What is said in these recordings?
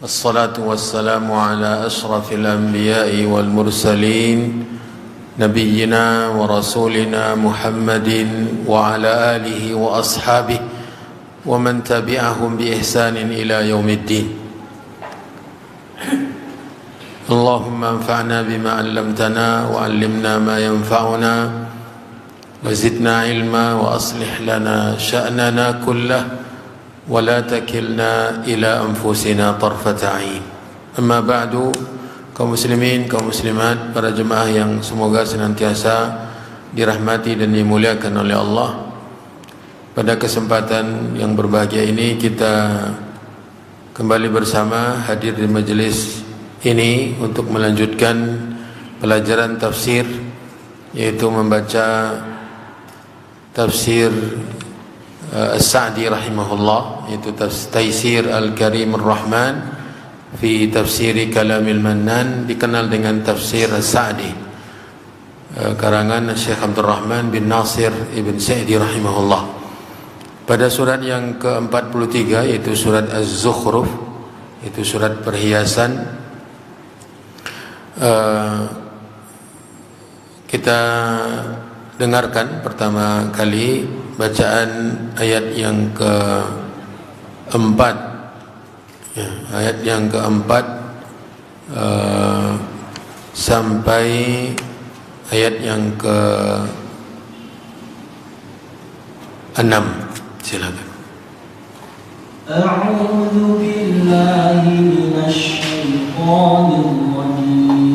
الصلاة والسلام على أشرف الأنبياء والمرسلين نبينا ورسولنا محمد وعلى آله وأصحابه ومن تبعهم بإحسان إلى يوم الدين. اللهم انفعنا بما علمتنا وعلمنا ما ينفعنا وزدنا علما وأصلح لنا شأننا كله ولا تكلنا إلى أنفسنا طرفة عين. Amma ba'du, kaum muslimin, kaum muslimat, para jemaah yang semoga senantiasa dirahmati dan dimuliakan oleh Allah. Pada kesempatan yang berbahagia ini kita kembali bersama hadir di majelis ini untuk melanjutkan pelajaran tafsir, yaitu membaca tafsir As-Sa'di rahimahullah, yaitu Taisir Al-Karim Ar-Rahman fi Tafsiri Kalamil Mannan, dikenal dengan Tafsir As-Sa'di, karangan Syekh Abdul Rahman bin Nasir Ibn Sa'di rahimahullah. Pada surat yang ke-43, yaitu surat Az-Zukhruf, itu surat perhiasan, kita dengarkan pertama kali bacaan ayat yang keempat, ya, ayat yang keempat sampai ayat yang ke-6. Silakan. A'udzu billahi minasy syaithanir rajim.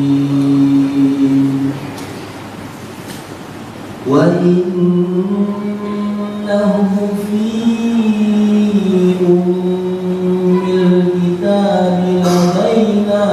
Wa innahu fi ummil kitabi ladaina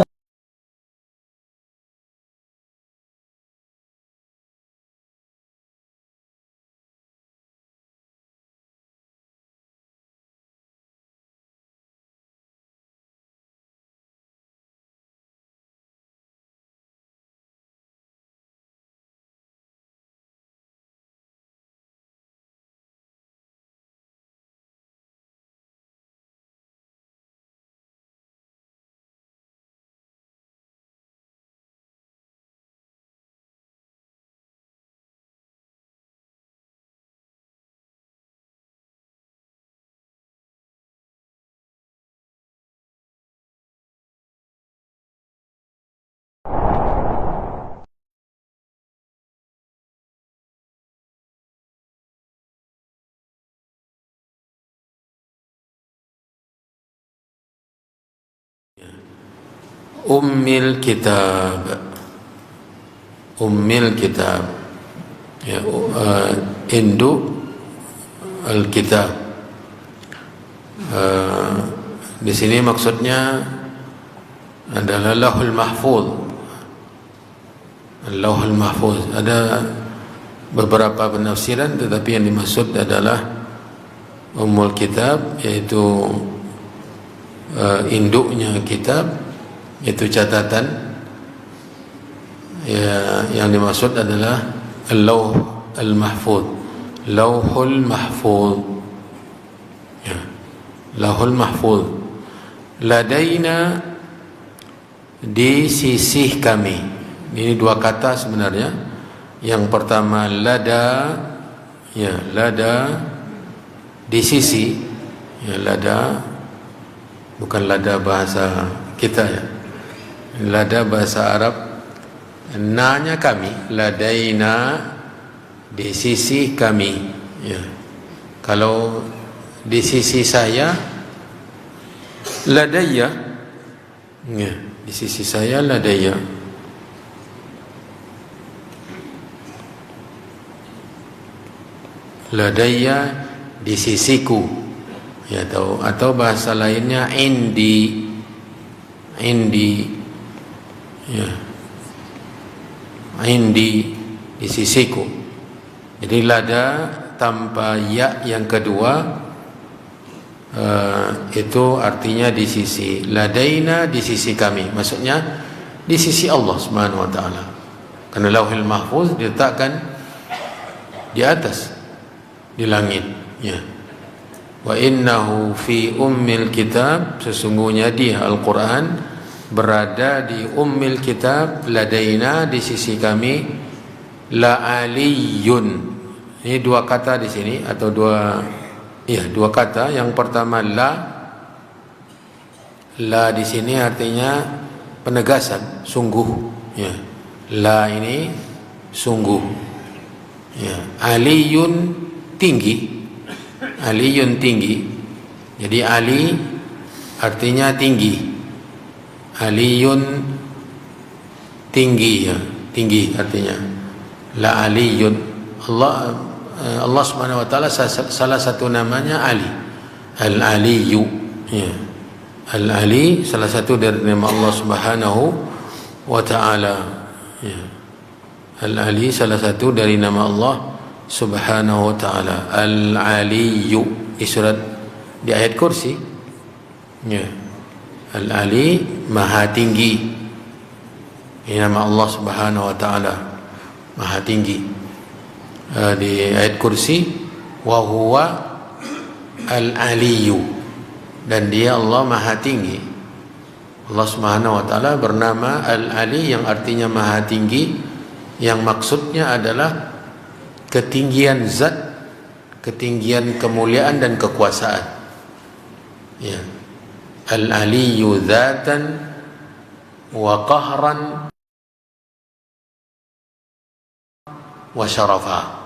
Ummil kitab, ummil kitab, ya, induk al-kitab. Di sini maksudnya adalah Lauhul Mahfuz. Lauhul Mahfuz, ada beberapa penafsiran, tetapi yang dimaksud adalah ummul kitab, yaitu induknya kitab, itu catatan, ya, yang dimaksud adalah Al-Lauh Al-Mahfuz, Lauhul Mahfuz, ya, Lauhul Mahfuz. Ladaina, di sisi kami. Ini dua kata sebenarnya. Yang pertama lada, ya, lada, di sisi, ya, lada bukan lada bahasa kita, ya. Lada bahasa Arab, na-nya kami, ladaina, di sisi kami, ya. Kalau di sisi saya, ladaya, ya, di sisi saya ladaya. Ladaya, di sisiku, ya, atau bahasa lainnya indi, indi, ya, indi, di sisiku. Jadi lada tanpa ya yang kedua, itu artinya di sisi. Ladaina, di sisi kami, maksudnya di sisi Allah Subhanahu wa taala. Karena Lauhul Mahfuz diletakkan di atas, di langit, ya. Wa innahu fi ummil kitab, sesungguhnya dia Al-Quran berada di ummil kitab, ladaina, di sisi kami, la aliyun. Ini dua kata di sini, atau dua kata. Yang pertama la di sini artinya penegasan, sungguh, ya. La ini sungguh, ya. Aliyun tinggi, aliyun tinggi. Jadi ali artinya tinggi, aliyun tinggi, ya, tinggi artinya. La aliyun, Allah Subhanahu wa taala salah satu namanya Ali, Al-Aliyu, ya. Al-Ali salah satu dari nama Allah Subhanahu wa taala, ya. Al-Ali salah satu dari nama Allah Subhanahu wa taala. Al-Aliyu di ayat kursi, ya. Al-Ali maha tinggi. Ini nama Allah Subhanahu wa taala, maha tinggi. Di ayat kursi, wa huwa al-aliyu, dan dia Allah maha tinggi. Allah Subhanahu wa taala bernama Al-Ali, yang artinya maha tinggi, yang maksudnya adalah ketinggian zat, ketinggian kemuliaan dan kekuasaan, ya. Al-Aliyu dzatan wa qahran wa syarafa.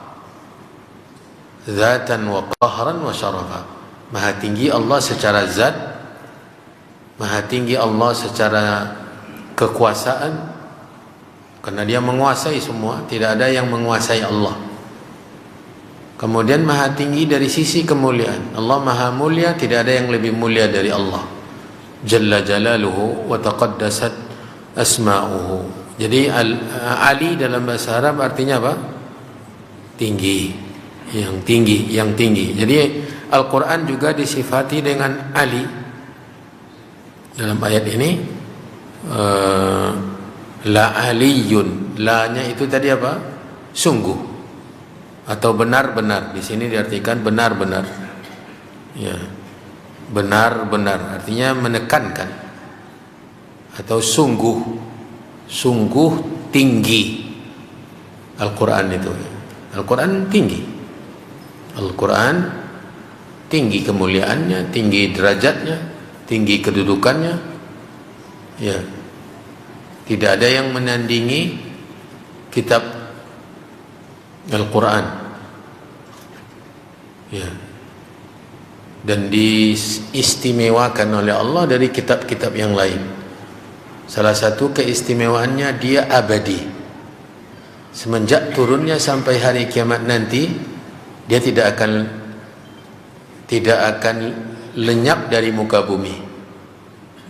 Dzatan wa qahran wa syarafa. Maha tinggi Allah secara zat, maha tinggi Allah secara kekuasaan, karena dia menguasai semua, tidak ada yang menguasai Allah. Kemudian maha tinggi dari sisi kemuliaan, Allah maha mulia, tidak ada yang lebih mulia dari Allah. Jalla jalaluhu wa taqaddasat asma'uhu. Jadi Ali dalam bahasa Arab artinya apa? Tinggi, yang tinggi, yang tinggi. Jadi Al-Quran juga disifati dengan Ali dalam ayat ini. La aliyun, la-nya itu tadi apa? Sungguh atau benar-benar. Di sini diartikan benar-benar, ya. Benar-benar artinya menekankan, atau sungguh, sungguh tinggi. Al-Quran itu, Al-Quran tinggi, Al-Quran tinggi kemuliaannya, tinggi derajatnya, tinggi kedudukannya, ya. Tidak ada yang menandingi kitab Al-Quran, ya. Dan diistimewakan oleh Allah dari kitab-kitab yang lain. Salah satu keistimewaannya, dia abadi. Semenjak turunnya sampai hari kiamat nanti, dia tidak akan lenyap dari muka bumi,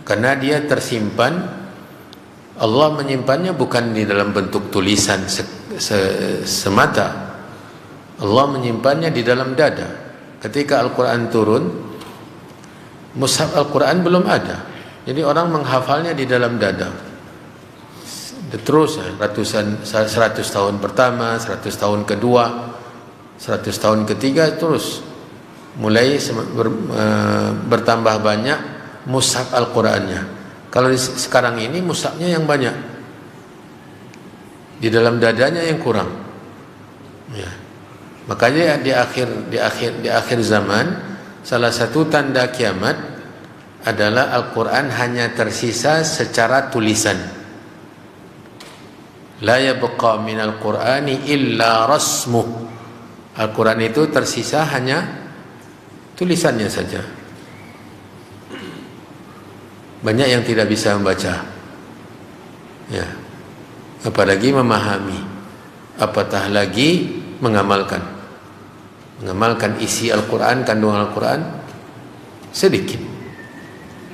karena dia tersimpan. Allah menyimpannya bukan di dalam bentuk tulisan semata. Allah menyimpannya di dalam dada. Ketika Al-Quran turun, mushaf Al-Quran belum ada, jadi orang menghafalnya di dalam dada. Terus 100 tahun pertama, 100 tahun kedua, 100 tahun ketiga, terus mulai bertambah banyak mushaf Al-Qurannya. Kalau sekarang ini mushafnya yang banyak, di dalam dadanya yang kurang, ya. Makanya di akhir zaman, salah satu tanda kiamat adalah Al-Quran hanya tersisa secara tulisan. La yabqa minal Qur'ani illa rasmuh. Al-Quran itu tersisa hanya tulisannya saja. Banyak yang tidak bisa membaca, ya. Apalagi memahami, apatah lagi mengamalkan isi Al-Quran, kandungan Al-Quran, sedikit.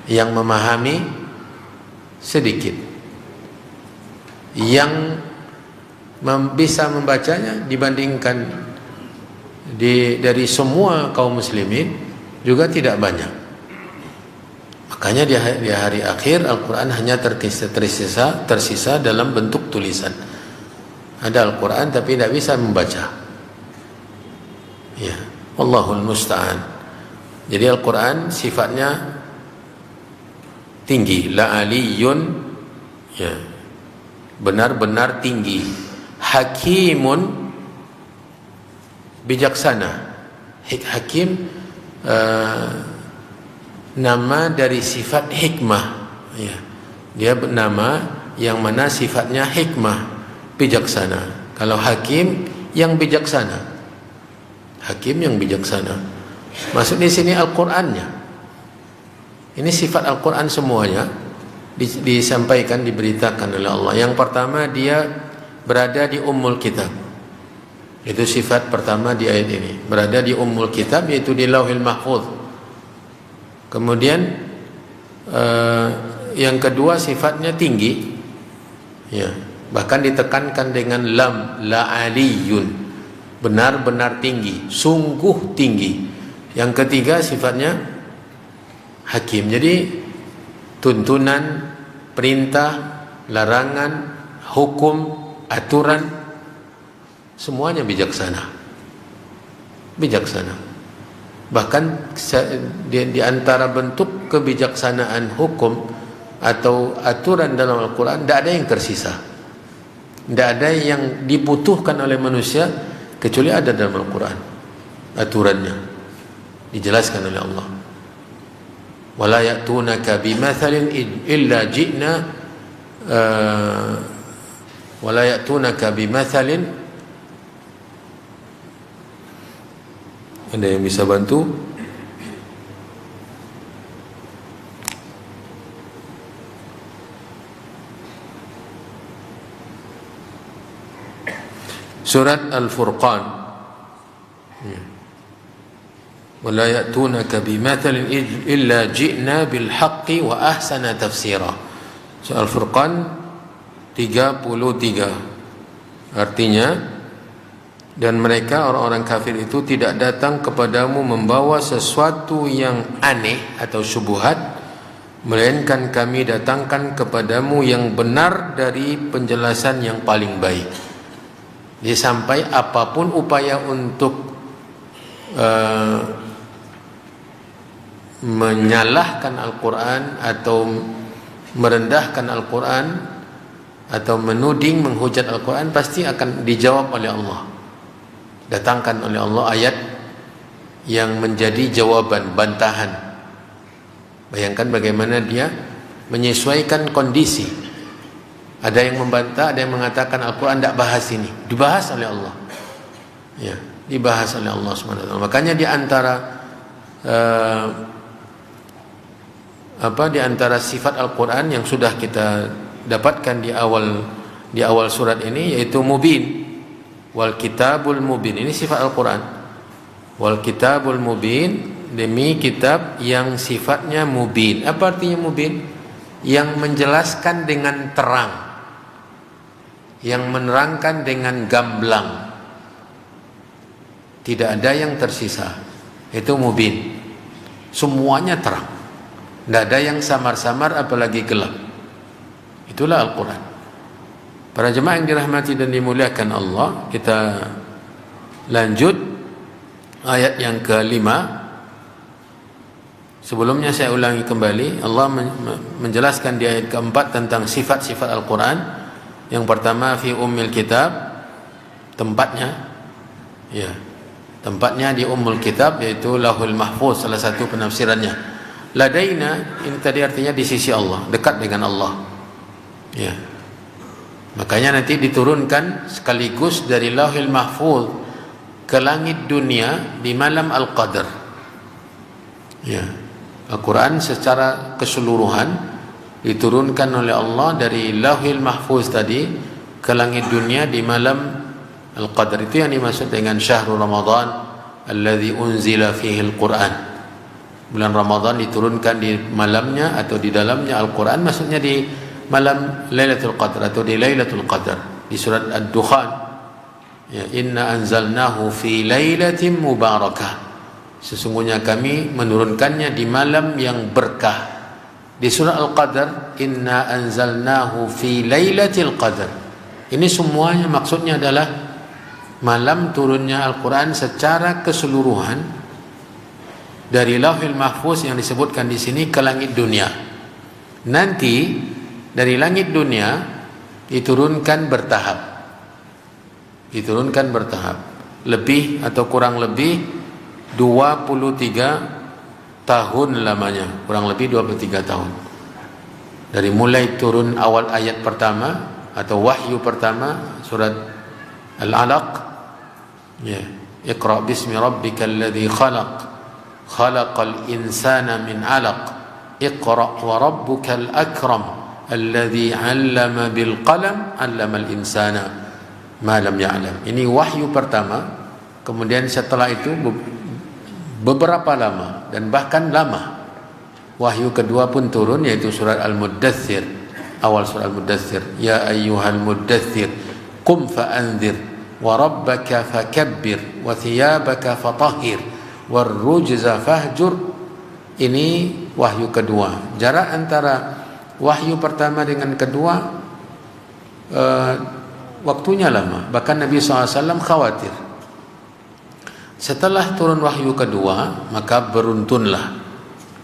Yang memahami sedikit. Yang bisa membacanya dibandingkan dari semua kaum muslimin juga tidak banyak. Makanya di hari akhir Al-Quran hanya tersisa dalam bentuk tulisan. Ada Al-Quran tapi tidak bisa membaca, ya. Wallahul musta'an. Jadi Al-Quran sifatnya tinggi, la aliyun, ya, benar-benar tinggi. Hakimun, bijaksana. Hakim nama dari sifat hikmah, ya. Dia nama yang mana sifatnya hikmah, bijaksana. Kalau hakim yang bijaksana, hakim yang bijaksana. Maksud di sini Al-Qur'annya. Ini sifat Al-Qur'an semuanya disampaikan, diberitakan oleh Allah. Yang pertama, dia berada di Ummul Kitab. Itu sifat pertama di ayat ini. Berada di Ummul Kitab, yaitu di Lauhil Mahfuz. Kemudian yang kedua, sifatnya tinggi, ya, bahkan ditekankan dengan lam, la aliyun, benar-benar tinggi, sungguh tinggi. Yang ketiga, sifatnya hakim. Jadi tuntunan, perintah, larangan, hukum, aturan, semuanya bijaksana. Bijaksana. Bahkan di antara bentuk kebijaksanaan hukum atau aturan dalam Al-Quran, tidak ada yang tersisa, tidak ada yang dibutuhkan oleh manusia kecuali ada dalam Al-Quran. Aturannya dijelaskan oleh Allah. Wala ya'tunaka bimathalin illa ji'na wala ya'tunaka bimathalin. Ada yang bisa bantu? Surat Al-Furqan. Wala ya'tunaka bimathalin illa ji'na bil haqqi wa ahsana tafsira. Surat Al-Furqan 33. Artinya, dan mereka orang-orang kafir itu tidak datang kepadamu membawa sesuatu yang aneh atau syubhat, melainkan kami datangkan kepadamu yang benar dari penjelasan yang paling baik. Jadi sampai apapun upaya untuk menyalahkan Al-Quran atau merendahkan Al-Quran atau menuding, menghujat Al-Quran, pasti akan dijawab oleh Allah. Datangkan oleh Allah ayat yang menjadi jawaban, bantahan. Bayangkan bagaimana dia menyesuaikan kondisi. Ada yang membantah, ada yang mengatakan Al-Quran tidak bahas ini. Dibahas oleh Allah, ya, dibahas oleh Allah SWT. Makanya di antara sifat Al-Quran yang sudah kita dapatkan di awal surat ini, yaitu mubin. Wal kitabul mubin, ini sifat Al-Quran. Wal kitabul mubin, demi kitab yang sifatnya mubin. Apa artinya mubin? Yang menjelaskan dengan terang, yang menerangkan dengan gamblang, tidak ada yang tersisa. Itu mubin. Semuanya terang, tidak ada yang samar-samar apalagi gelap. Itulah Al-Quran. Para jemaah yang dirahmati dan dimuliakan Allah, kita lanjut ayat yang ke-5. Sebelumnya saya ulangi kembali, Allah menjelaskan di ayat ke-4 tentang sifat-sifat Al-Quran. Yang pertama, fi ummil kitab, tempatnya, ya, tempatnya di ummul kitab, yaitu Lauhul Mahfuz, salah satu penafsirannya. Ladaina, ini tadi artinya di sisi Allah, dekat dengan Allah, ya. Makanya nanti diturunkan sekaligus dari Lauhil Mahfuz ke langit dunia di malam Al-Qadar. Ya, Al-Quran secara keseluruhan diturunkan oleh Allah dari Lauhil Mahfuz tadi ke langit dunia di malam Al-Qadar. Itu yang dimaksud dengan syahrul Ramadan alladzi unzila fihi Al-Quran. Bulan Ramadan diturunkan di malamnya atau di dalamnya Al-Quran, maksudnya di malam Lailatul Qadar atau di Lailatul Qadar. Di surat Ad-Dukhan, ya, inna anzalnahu fi lailatin mubarakah, sesungguhnya kami menurunkannya di malam yang berkah. Di surah Al-Qadar, inna anzalnahu fi lailatul qadar. Ini semuanya maksudnya adalah malam turunnya Al-Quran secara keseluruhan dari Lauhul Mahfuz yang disebutkan di sini ke langit dunia. Nanti dari langit dunia diturunkan bertahap. Diturunkan bertahap. Lebih atau kurang lebih 23 tahun lamanya, kurang lebih 23 tahun. Dari mulai turun awal ayat pertama atau wahyu pertama surat Al-Alaq, ya, Iqra bismi rabbikal ladzi khalaq, khalaqal insana min 'alaq, Iqra wa rabbukal akram, alladzi 'allama bil qalam, 'allamal insana ma lam ya'lam. Ini wahyu pertama. Kemudian setelah itu beberapa lama dan bahkan lama wahyu kedua pun turun, yaitu surat Al-Muddathir. Awal surat Al-Muddathir, ya ayyuhal muddathir qum fa'anzir wa rabbaka fakabbir wa thiyabaka fatahhir war rujza fahjur. Ini wahyu kedua. Jarak antara wahyu pertama dengan kedua waktunya lama. Bahkan Nabi SAW khawatir setelah turun wahyu kedua, maka beruntunlah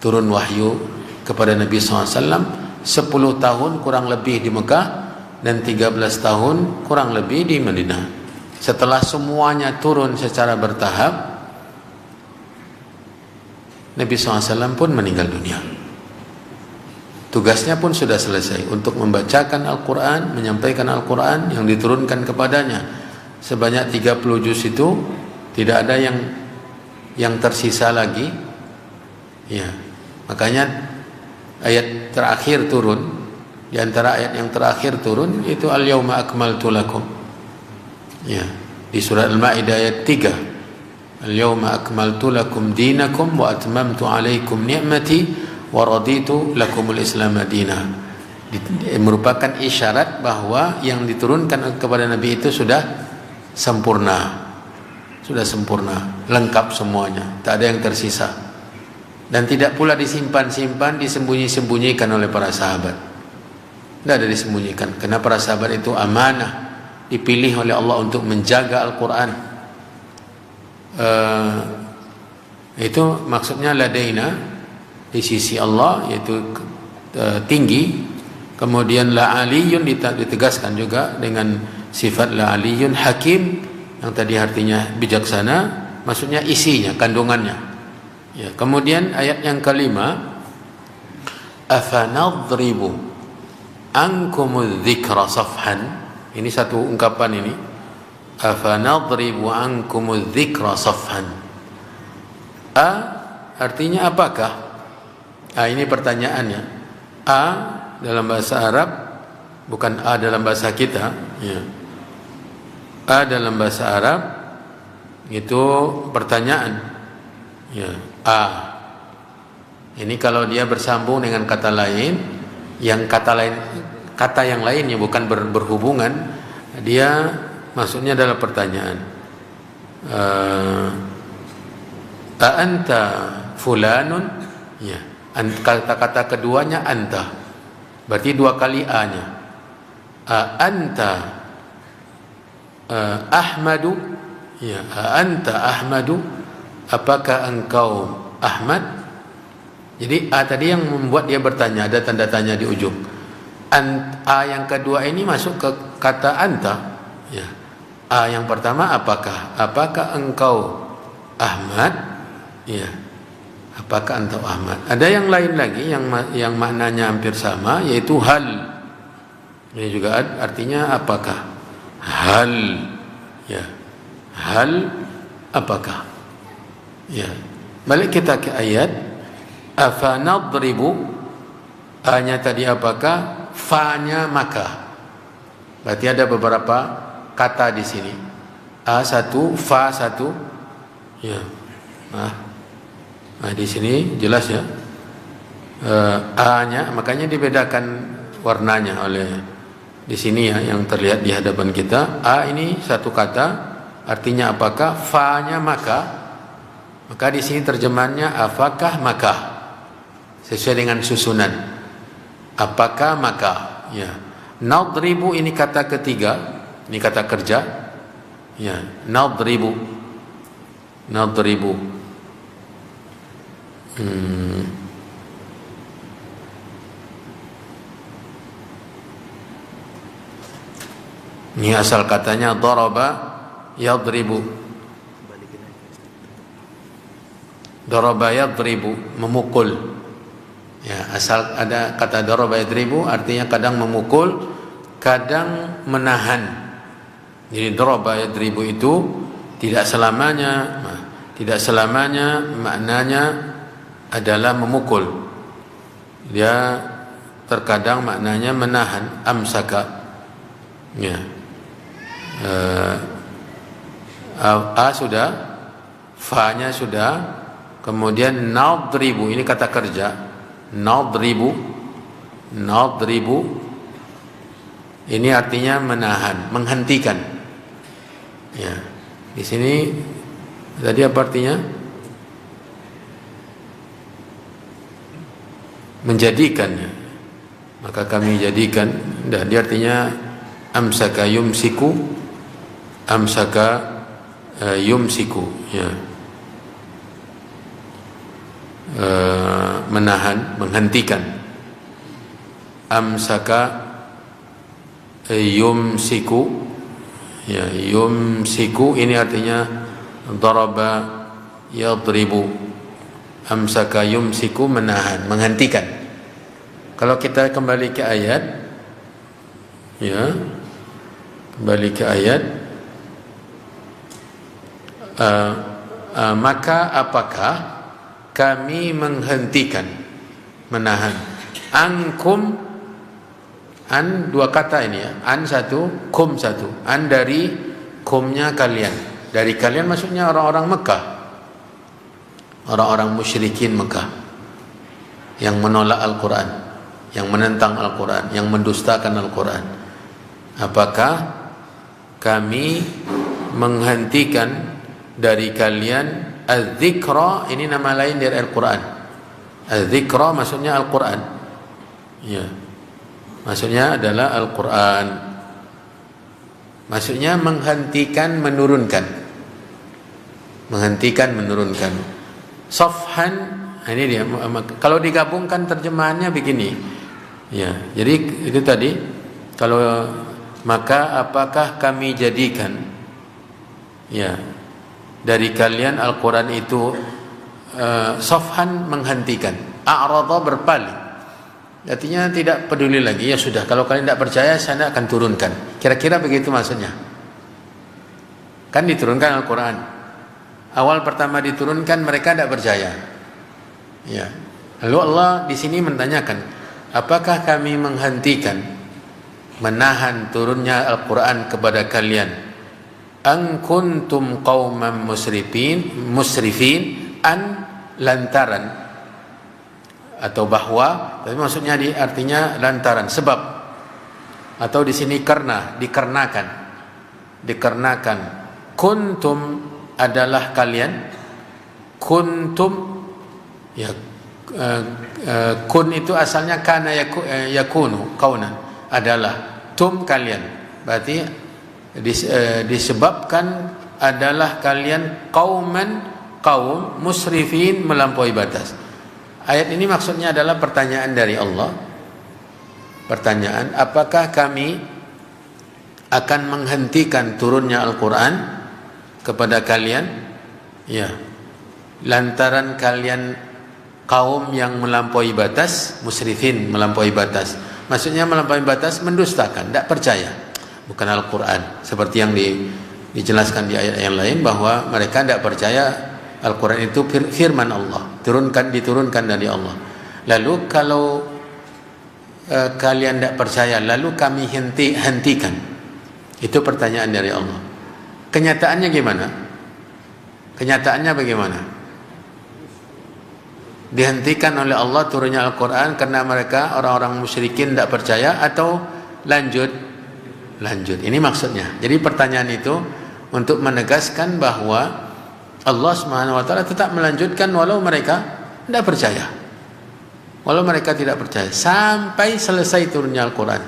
turun wahyu kepada Nabi SAW 10 tahun kurang lebih di Mekah dan 13 tahun kurang lebih di Madinah. Setelah semuanya turun secara bertahap, Nabi SAW pun meninggal dunia. Tugasnya pun sudah selesai untuk membacakan Al-Quran, menyampaikan Al-Quran yang diturunkan kepadanya. Sebanyak 30 juz itu tidak ada yang tersisa lagi. Ya, makanya ayat terakhir turun, di antara ayat yang terakhir turun itu al-yauma akmaltu lakum. Ya, di surah Al-Maidah ayat 3. Al-yauma akmaltu lakum dinakum wa atmamtu alaikum ni'mati wa raditu lakumul Islam madina. Merupakan isyarat bahwa yang diturunkan kepada Nabi itu sudah sempurna. Sudah sempurna, lengkap semuanya, tak ada yang tersisa. Dan tidak pula disimpan-simpan, disembunyi-sembunyikan oleh para sahabat. Tidak ada disembunyikan, karena para sahabat itu amanah, dipilih oleh Allah untuk menjaga Al-Quran. Itu maksudnya ladaina, di sisi Allah, yaitu tinggi. Kemudian la aliyun ditegaskan juga dengan sifat la aliyun hakim, yang tadi artinya bijaksana, maksudnya isinya, kandungannya. Ya, kemudian ayat yang kelima, afanadribu ankumudz dzikra safhan. Ini satu ungkapan ini. Afanadribu ankumudz dzikra safhan. A artinya apakah? Ini pertanyaannya. A dalam bahasa Arab bukan A dalam bahasa kita, ya. A dalam bahasa Arab itu pertanyaan, ya, A. Ini kalau dia bersambung dengan kata lain, kata yang lainnya bukan berhubungan, dia maksudnya adalah pertanyaan. A anta fulanun, ya. Kata-kata keduanya anta, berarti dua kali A-nya. A anta Ahmadu, ya, anta Ahmadu, apakah engkau Ahmad? Jadi A tadi yang membuat dia bertanya, ada tanda tanya di ujung. A yang kedua ini masuk ke kata anta, ya. A yang pertama apakah engkau Ahmad, ya, apakah engkau Ahmad? Ada yang lain lagi yang maknanya hampir sama, yaitu hal. Ini juga artinya apakah. Hal, ya, hal apakah, ya. Balik kita ke ayat afanadribu. A-nya tadi apakah, fa-nya maka. Berarti ada beberapa kata di sini. A satu, fa satu, ya. Nah, di sini jelas ya. A-nya makanya dibedakan warnanya oleh di sini ya, yang terlihat di hadapan kita. A ini satu kata, artinya apakah, fa-nya maka. Maka di sini terjemahannya apakah maka, sesuai dengan susunan. Apakah maka, ya. Nadribu ini kata ketiga, ini kata kerja, ya. Nadribu. Ini asal katanya daraba yadribu. Daraba yadribu, memukul. Ya, asal ada kata daraba yadribu artinya kadang memukul, kadang menahan. Jadi daraba yadribu itu tidak selamanya maknanya adalah memukul. Dia terkadang maknanya menahan, amsaka. Ya. A sudah, fa-nya sudah, kemudian nadribu, ini kata kerja. Nadribu ini artinya menahan, menghentikan. Ya. Di sini tadi apa artinya? Menjadikannya. Maka kami jadikan, dan dia artinya amsaka yumsiku, ya. Menahan, menghentikan. Amsaka yumsiku, ya, yumsiku ini artinya daraba yadribu. Amsaka yumsiku, menahan, menghentikan. Kalau kita kembali ke ayat, ya, kembali ke ayat, maka apakah kami menghentikan, menahan, ankum, an dua kata ini ya, an satu, kum satu, an dari kumnya kalian, dari kalian maksudnya orang-orang Mekah, orang-orang musyrikin Mekah yang menolak Al-Quran, yang menentang Al-Quran, yang mendustakan Al-Quran. Apakah kami menghentikan dari kalian az-zikra, ini nama lain dari Al-Quran. Az-zikra maksudnya Al-Quran, ya, maksudnya adalah Al-Quran. Maksudnya menghentikan, menurunkan. Menghentikan, menurunkan. Safhan, ini dia. Kalau digabungkan terjemahannya begini. Ya, jadi itu tadi. Kalau maka apakah kami jadikan, ya, dari kalian Al-Quran itu safhan, menghentikan. A'rada, berpaling. Artinya tidak peduli lagi, ya sudah, kalau kalian tidak percaya saya akan turunkan. Kira-kira begitu maksudnya. Kan diturunkan Al-Quran. Awal pertama diturunkan mereka tidak percaya. Ya. Lalu Allah di sini menanyakan, apakah kami menghentikan, menahan turunnya Al-Quran kepada kalian? An kuntum qauman musrifin, an lantaran, atau bahwa, tapi maksudnya artinya lantaran, sebab, atau di sini karena, dikarenakan. Kuntum adalah kalian, kuntum, ya, kun itu asalnya kana yakunu, kaunan, adalah, tum kalian, berarti disebabkan adalah kalian kauman, kaum musrifin, melampaui batas. Ayat ini maksudnya adalah pertanyaan dari Allah. Pertanyaan, apakah kami akan menghentikan turunnya Al-Quran kepada kalian? Ya, lantaran kalian kaum yang melampaui batas, musrifin, melampaui batas. Maksudnya melampaui batas, mendustakan, tidak percaya. Bukan Al-Quran. Seperti yang dijelaskan di ayat yang lain, bahwa mereka tidak percaya Al-Quran itu firman Allah, diturunkan dari Allah. Lalu kalau kalian tidak percaya, lalu kami hentikan. Itu pertanyaan dari Allah. Kenyataannya gimana? Kenyataannya bagaimana? Dihentikan oleh Allah turunnya Al-Quran karena mereka orang-orang musyrikin tidak percaya, atau lanjut? Ini maksudnya. Jadi pertanyaan itu untuk menegaskan bahwa Allah SWT tetap melanjutkan walau mereka tidak percaya, walau mereka tidak percaya, sampai selesai turunnya Al-Quran.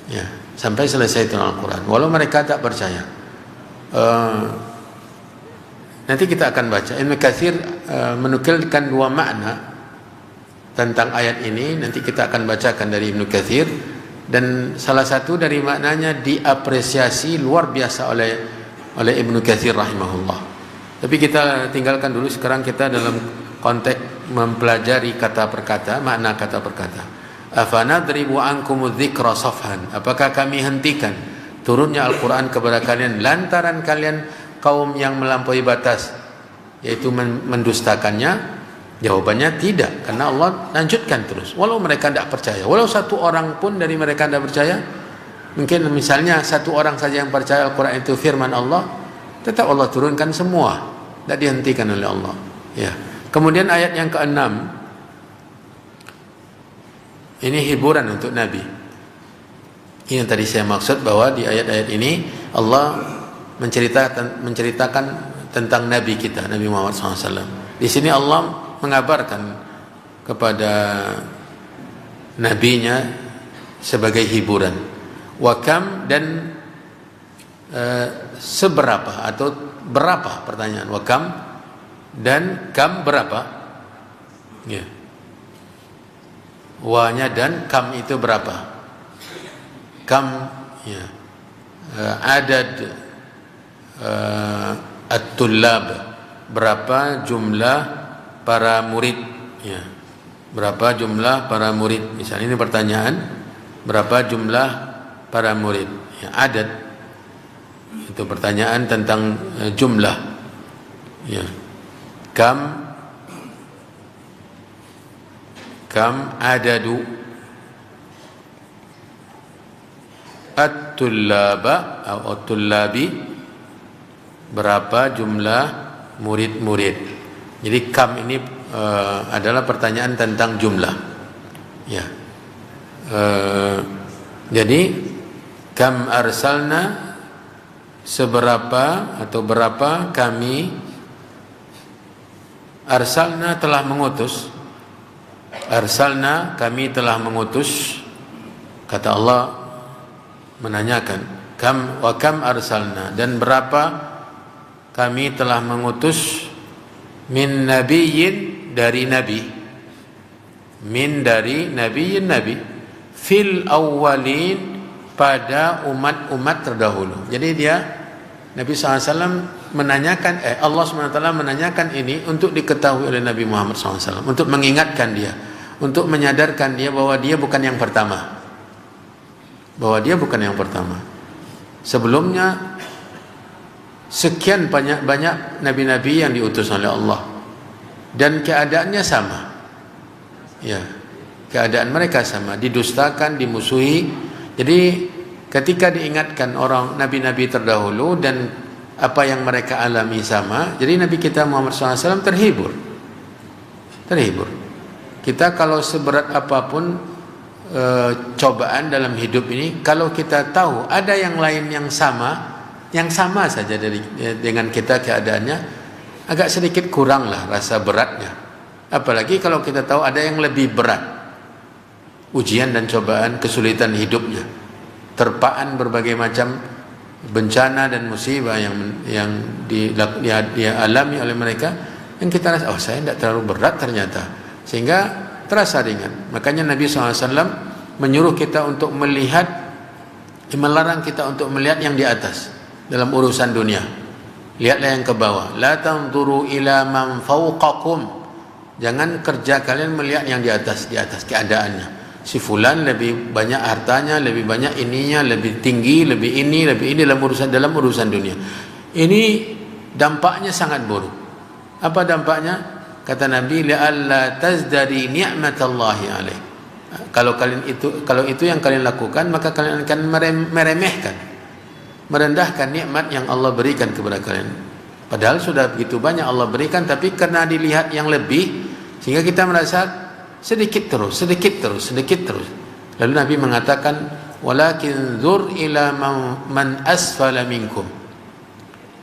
Ya, sampai selesai turunnya Al-Quran, walau mereka tak percaya. Nanti kita akan baca. Ibnu Katsir menukilkan dua makna tentang ayat ini. Nanti kita akan bacakan dari Ibnu Katsir, dan salah satu dari maknanya diapresiasi luar biasa oleh Ibnu Katsir rahimahullah. Tapi kita tinggalkan dulu, sekarang kita dalam konteks mempelajari kata per kata, makna kata per kata. Afanadribu ankumudz dzikra safhan, apakah kami hentikan turunnya Al-Qur'an kepada kalian lantaran kalian kaum yang melampaui batas, yaitu mendustakannya? Jawabannya tidak, karena Allah lanjutkan terus. Walau mereka tidak percaya, walau satu orang pun dari mereka tidak percaya, mungkin misalnya satu orang saja yang percaya Al-Quran itu firman Allah, tetap Allah turunkan semua, tidak dihentikan oleh Allah. Ya. Kemudian ayat yang ke-6, ini hiburan untuk Nabi. Ini yang tadi saya maksud, bahwa di ayat-ayat ini Allah menceritakan tentang Nabi kita, Nabi Muhammad SAW. Di sini Allah mengabarkan kepada nabinya sebagai hiburan. Wakam, dan seberapa atau berapa, pertanyaan wakam dan kam berapa, ya. Wa-nya dan kam itu berapa? Kam, ya. Adad at-tullab, berapa jumlah para murid, ya. Berapa jumlah para murid? Misalnya ini pertanyaan, berapa jumlah para murid? Ya, adad itu pertanyaan tentang jumlah, ya. Kam adadu at-tullaba atau at-tullabi, berapa jumlah murid-murid. Jadi kam ini adalah pertanyaan tentang jumlah, ya. Jadi kam arsalna, seberapa atau berapa kami, arsalna telah mengutus, arsalna kami telah mengutus, kata Allah menanyakan, kam wa kam arsalna, dan berapa kami telah mengutus, min nabiyyin, dari nabi, min dari nabiyyin, nabi, fil awwalin, pada umat-umat terdahulu. Jadi dia, Nabi SAW menanyakan, Allah SWT menanyakan ini untuk diketahui oleh Nabi Muhammad SAW, untuk mengingatkan dia, untuk menyadarkan dia bahwa dia bukan yang pertama, bahwa dia bukan yang pertama. Sebelumnya sekian banyak nabi-nabi yang diutus oleh Allah, dan keadaannya sama, ya, keadaan mereka sama, didustakan, dimusuhi. Jadi ketika diingatkan orang nabi-nabi terdahulu dan apa yang mereka alami sama, jadi Nabi kita Muhammad SAW terhibur. Kita kalau seberat apapun cobaan dalam hidup ini, kalau kita tahu ada yang lain yang sama saja dengan kita keadaannya, agak sedikit kuranglah rasa beratnya. Apalagi kalau kita tahu ada yang lebih berat ujian dan cobaan, kesulitan hidupnya, terpaan berbagai macam bencana dan musibah yang dialami oleh mereka, yang kita rasa, oh saya tidak terlalu berat ternyata, sehingga terasa ringan. Makanya Nabi SAW menyuruh kita untuk melihat, melarang kita untuk melihat yang di atas dalam urusan dunia. Lihatlah yang ke bawah. La tanzuru ila man fawqakum, jangan kerja kalian melihat yang di atas keadaannya. Si fulan lebih banyak hartanya, lebih banyak ininya, lebih tinggi, lebih ini dalam urusan dunia. Ini dampaknya sangat buruk. Apa dampaknya? Kata Nabi, la'alla tazdari ni'matallahi alaih. Kalau itu yang kalian lakukan, maka kalian akan meremehkan, merendahkan nikmat yang Allah berikan kepada kalian. Padahal sudah begitu banyak Allah berikan, tapi karena dilihat yang lebih, sehingga kita merasa sedikit terus. Lalu Nabi mengatakan, walakin zur ila man asfala minkum,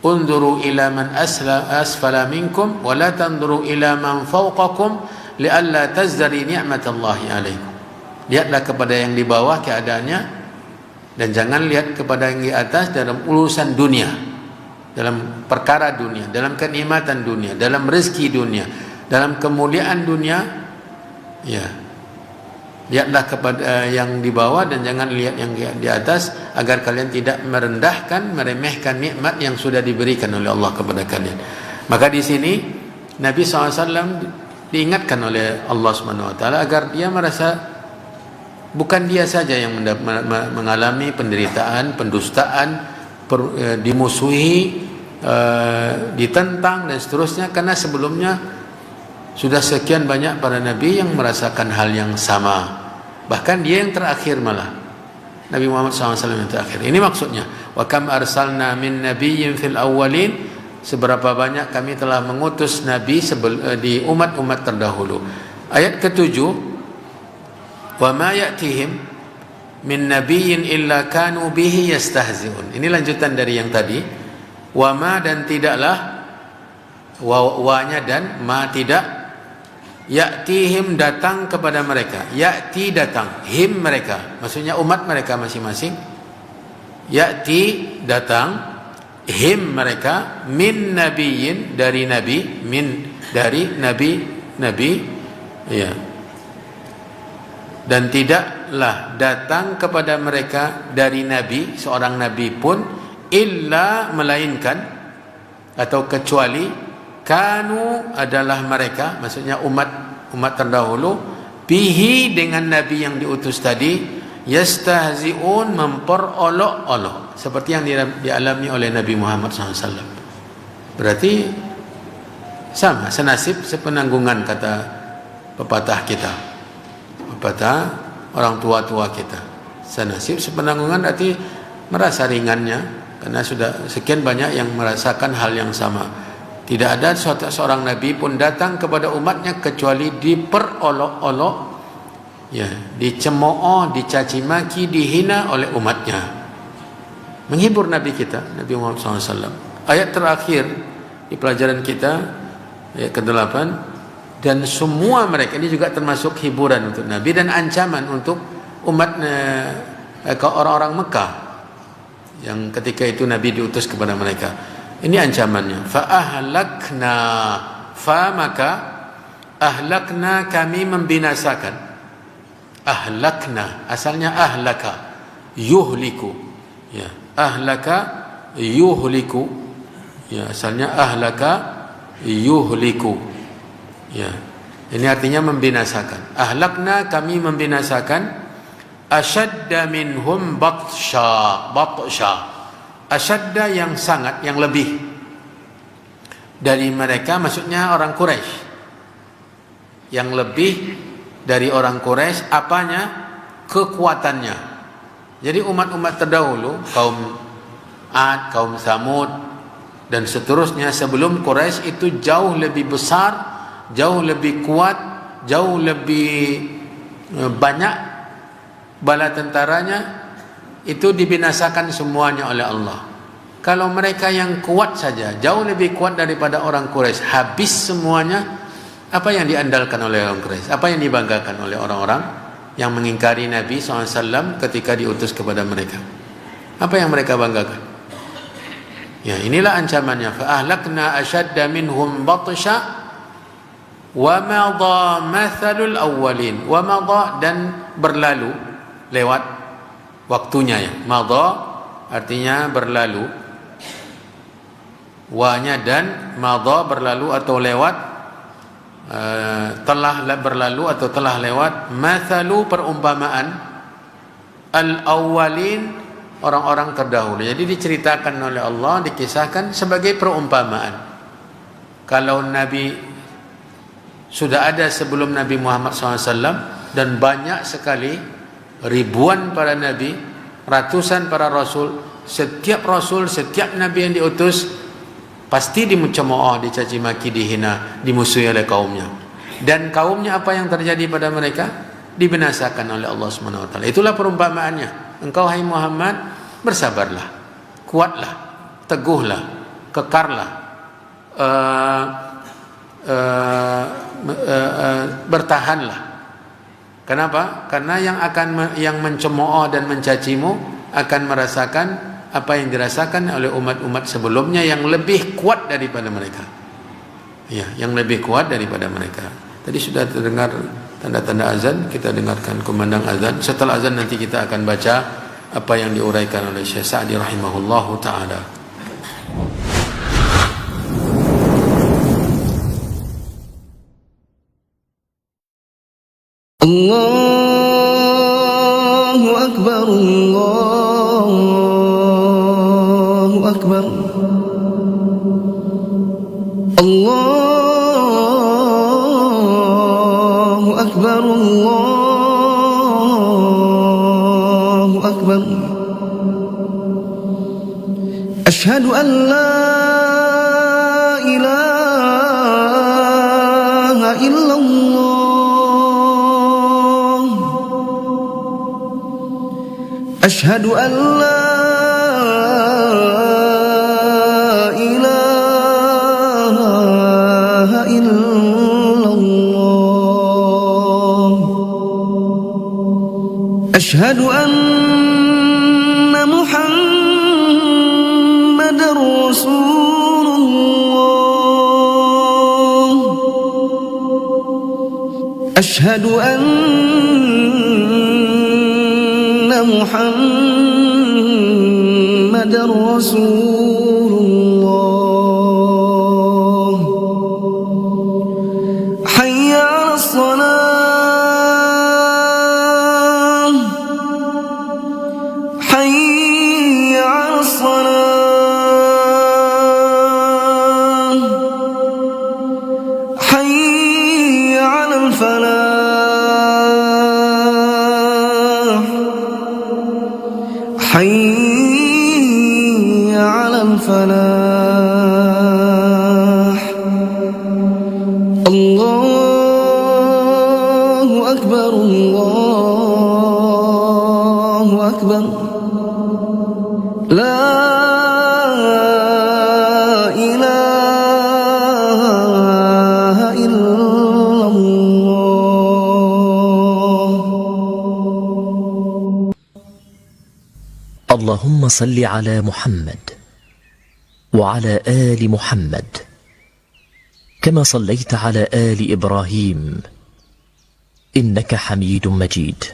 unzuru ila man asfala minkum, wa la tanzuru ila man fawqakum, li'alla tazdari ni'matallahi alaikum. Lihatlah kepada yang di bawah keadaannya, dan jangan lihat kepada yang di atas dalam urusan dunia. dalam perkara dunia, dalam kenikmatan dunia, dalam rezeki dunia, dalam kemuliaan dunia, ya, lihatlah kepada yang di bawah dan jangan lihat yang di atas, agar kalian tidak merendahkan, meremehkan nikmat yang sudah diberikan oleh Allah kepada kalian. Maka di sini Nabi SAW diingatkan oleh Allah SWT agar dia merasa bukan dia saja yang mengalami penderitaan, pendustaan, dimusuhi, ditentang dan seterusnya, karena sebelumnya sudah sekian banyak para nabi yang merasakan hal yang sama. Bahkan dia yang terakhir malah, Nabi Muhammad SAW yang terakhir. Ini maksudnya, wa kam arsalna min nabiyyin fil awwalin, seberapa banyak kami telah mengutus nabi di umat-umat terdahulu. Ayat ke-7, wa ma ya'tihim min nabiyyin illa kanu bihi yastahzi'un. Ini lanjutan dari yang tadi. Wa ma, dan tidaklah, wa-nya dan ma tidak, ya'tihim datang kepada mereka, ya'ti datang, him mereka, maksudnya umat mereka masing-masing, ya'ti datang, him mereka, min nabiyyin dari nabi, min dari nabi, ya, dan tidaklah datang kepada mereka dari nabi, seorang nabi pun, illa melainkan atau kecuali, kanu adalah mereka, maksudnya umat terdahulu, bihi dengan nabi yang diutus tadi, yastahzi'un memperolok-olok, seperti yang dialami oleh Nabi Muhammad SAW. Berarti sama, senasib sepenanggungan, kata pepatah kita, pepatah orang tua-tua kita. Senasib sepenanggungan berarti merasa ringannya, karena sudah sekian banyak yang merasakan hal yang sama. Tidak ada seorang nabi pun datang kepada umatnya kecuali diperolok-olok, ya, dicemooh, dicaci maki, dihina oleh umatnya. Menghibur nabi kita, Nabi Muhammad SAW. Ayat terakhir di pelajaran kita, ayat ke-8, dan semua mereka, ini juga termasuk hiburan untuk nabi dan ancaman untuk umat orang-orang Mekah yang ketika itu nabi diutus kepada mereka. Ini ancamannya. Fa'ahlakna, maka ahlakna, kami membinasakan. Ahlakna, asalnya ahlaka, yuhliku, ya, ahlaka yuhliku, ya, asalnya ahlaka yuhliku, ya, ini artinya membinasakan. Ahlakna, kami membinasakan, asyadda minhum batsha, asyadda yang sangat, yang lebih dari mereka, maksudnya orang Quraisy, yang lebih dari orang Quraisy, apanya? Kekuatannya. Jadi umat-umat terdahulu, kaum Ad, kaum Samud dan seterusnya sebelum Quraisy itu jauh lebih besar, jauh lebih kuat, jauh lebih banyak bala tentaranya, itu dibinasakan semuanya oleh Allah. Kalau mereka yang kuat saja, jauh lebih kuat daripada orang Quraisy, habis semuanya, apa yang diandalkan oleh orang Quraisy? Apa yang dibanggakan oleh orang-orang yang mengingkari Nabi SAW ketika diutus kepada mereka? Apa yang mereka banggakan? Ya, inilah ancamannya. Fa'ahlakna asyadda minhum batsha wa madha mathalul awwalin. Wa madha, dan berlalu, lewat waktunya, ya. Madha artinya berlalu, wa-nya dan, madha berlalu atau lewat, telah berlalu atau telah lewat, mathalu perumpamaan, al-awwalin orang-orang terdahulu. Jadi diceritakan oleh Allah, dikisahkan sebagai perumpamaan. Kalau Nabi sudah ada sebelum Nabi Muhammad SAW, dan banyak sekali, ribuan para nabi, ratusan para rasul, setiap rasul, setiap nabi yang diutus pasti dicemooh, dicaci maki, dihina, dimusuhi oleh kaumnya. Dan kaumnya apa yang terjadi pada mereka? Dibinasakan oleh Allah SWT. Itulah perumpamaannya. Engkau hai Muhammad, bersabarlah, kuatlah, teguhlah, kekarlah, bertahanlah. Kenapa? Karena yang mencemooh dan mencacimu akan merasakan apa yang dirasakan oleh umat-umat sebelumnya yang lebih kuat daripada mereka. Ya, yang lebih kuat daripada mereka. Tadi sudah terdengar tanda-tanda azan, kita dengarkan kumandang azan. Setelah azan nanti kita akan baca apa yang diuraikan oleh Syekh Sa'di rahimahullahu taala. Allahu Akbar, Allahu Akbar, Allahu Akbar, Allahu Akbar. Asyhadu an la ilaha illallah. أشهد أن لا إله إلا الله. أشهد أن محمدا رسول الله. أشهد أن محمد رسول الله. حي على الصلاة، حي على الصلاة، حي على الفلاح، حي على الفلاح. الله أكبر، الله أكبر. لا إله إلا الله. اللهم صل على محمد وعلى آل محمد كما صليت على آل إبراهيم إنك حميد مجيد.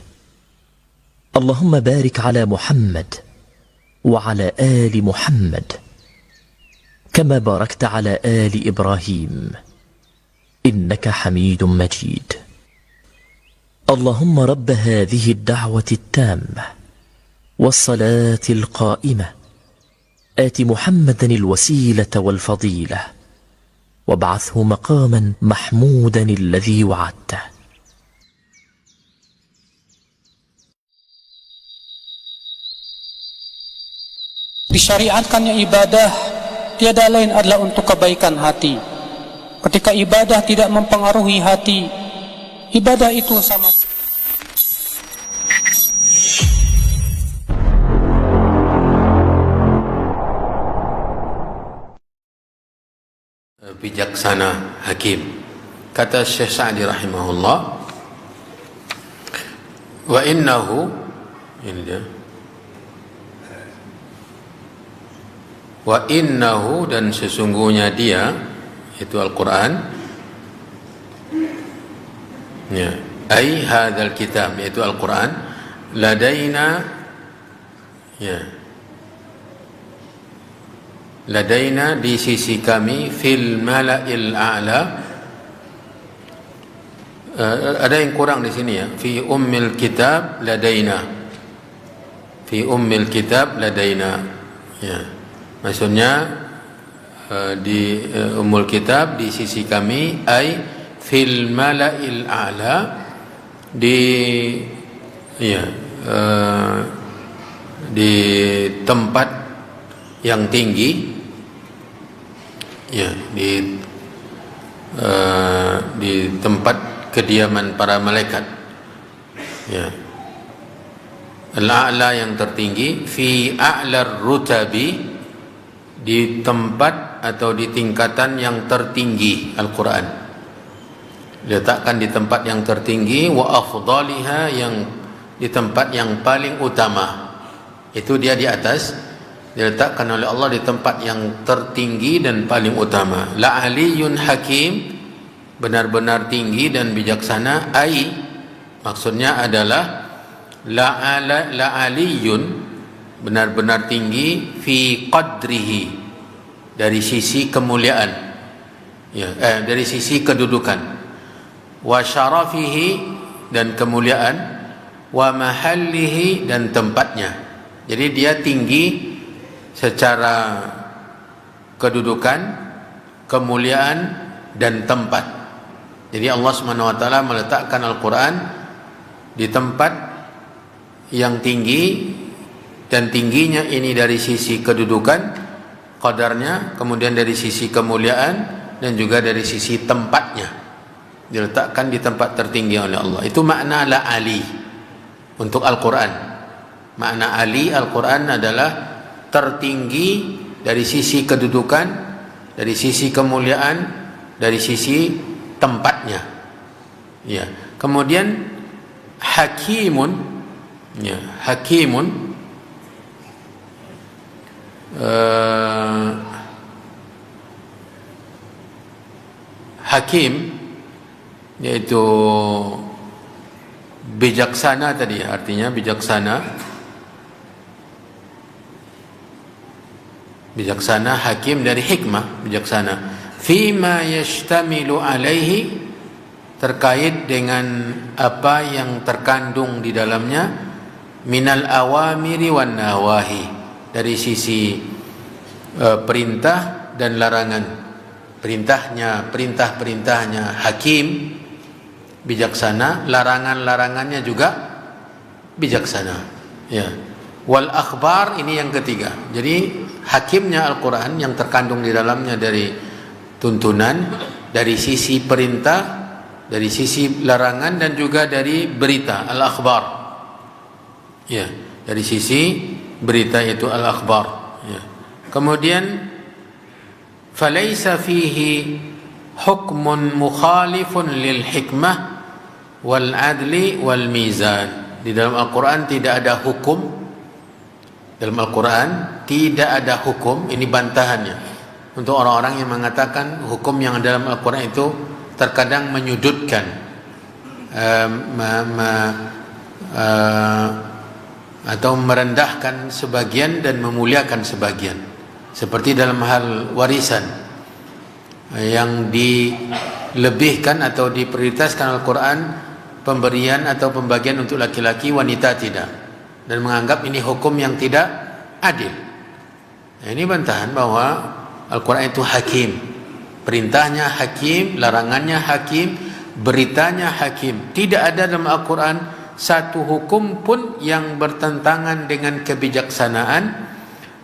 اللهم بارك على محمد وعلى آل محمد كما باركت على آل إبراهيم إنك حميد مجيد. اللهم رب هذه الدعوة التامة والصلاة القائمة آت محمدا الوسيلة والفضيلة وابعثه مقاما محمودا الذي وعدته. Disyariatkannya ibadah tiada lain adalah untuk kebaikan hati. Ketika ibadah tidak mempengaruhi hati, ibadah itu sama. Bijaksana, hakim. Kata Syekh Sa'di rahimahullah, wa innahu, ini dia, wa innahu, dan sesungguhnya dia, itu Al-Quran, ya, ay hadzal kitab, yaitu Al-Quran, ladaina, ya, ladaina, di sisi kami, fil mala'il a'la. Ada yang kurang di sini ya, fi ummil kitab ladaina, fi ummil kitab ladaina, ya, maksudnya di ummul kitab, di sisi kami, ay fil mala'il a'la, di, ya, di tempat yang tinggi, ya, di tempat kediaman para malaikat, ya, al-a'la, yang tertinggi, fi a'lar rutabi, di tempat atau di tingkatan yang tertinggi. Al-Quran diletakkan di tempat yang tertinggi, wa afdaliha, yang di tempat yang paling utama, itu dia di atas diletakkan oleh Allah di tempat yang tertinggi dan paling utama. La aliyun hakim, benar-benar tinggi dan bijaksana. Ai, maksudnya adalah la aliyun, benar-benar tinggi, fi qadrihi, dari sisi kemuliaan, ya, dari sisi kedudukan, wa syarafihi, dan kemuliaan, wa mahallihi, dan tempatnya. Jadi dia tinggi secara kedudukan, kemuliaan, dan tempat. Jadi Allah SWT meletakkan Al-Quran di tempat yang tinggi, dan tingginya ini dari sisi kedudukan, qadarnya, kemudian dari sisi kemuliaan, dan juga dari sisi tempatnya, diletakkan di tempat tertinggi oleh Allah. Itu makna la ali untuk Al-Quran. Makna ali Al-Quran adalah tertinggi dari sisi kedudukan, dari sisi kemuliaan, dari sisi tempatnya. Ya. Kemudian hakimun, ya, hakimun, hakim yaitu bijaksana tadi, artinya bijaksana. Bijaksana, hakim dari hikmah, bijaksana. Fima yashtamilu alaihi, terkait dengan apa yang terkandung di dalamnya, minal awamiri wan nawahi, dari sisi perintah dan larangan. Perintah-perintahnya hakim, bijaksana, larangan-larangannya juga bijaksana. Ya. Wal akhbar, ini yang ketiga. Jadi hakimnya Al-Quran yang terkandung di dalamnya dari tuntunan, dari sisi perintah, dari sisi larangan, dan juga dari berita, al-akhbar. Ya, dari sisi berita itu al-akhbar. Ya. Kemudian falaysa fihi hukmun mukhalifun lil hikmah wal adli wal mizan. Di dalam Al-Quran tidak ada hukum. Dalam Al-Quran tidak ada hukum, ini bantahannya untuk orang-orang yang mengatakan hukum yang dalam Al-Quran itu terkadang menyudutkan, atau merendahkan sebagian dan memuliakan sebagian. Seperti dalam hal warisan, yang dilebihkan atau diprioritaskan Al-Quran pemberian atau pembagian untuk laki-laki, wanita tidak, dan menganggap ini hukum yang tidak adil. Nah, ini bantahan bahwa Al-Quran itu hakim, perintahnya hakim, larangannya hakim, beritanya hakim. Tidak ada dalam Al-Quran satu hukum pun yang bertentangan dengan kebijaksanaan,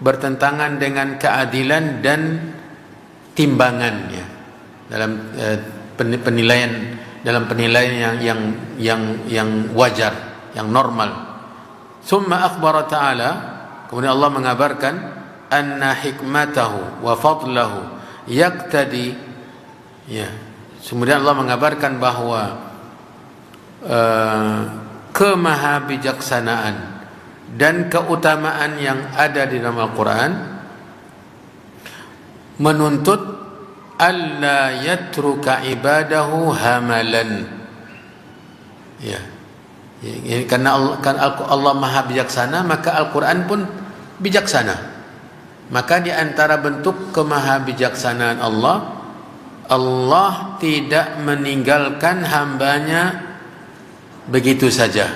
bertentangan dengan keadilan dan timbangannya dalam penilaian, dalam penilaian yang wajar, yang normal. Summa akhbara ta'ala, kemudian Allah mengabarkan anna hikmatahu wa fadlahu yaqtadi, ya, kemudian Allah mengabarkan bahwa kemahabijaksanaan dan keutamaan yang ada di dalam Al-Quran menuntut alla yatruka ibadahu hamalan, ya. Karena Allah Maha Bijaksana, maka Al-Quran pun bijaksana. Maka di antara bentuk kemahabijaksanaan Allah, Allah tidak meninggalkan hambanya begitu saja.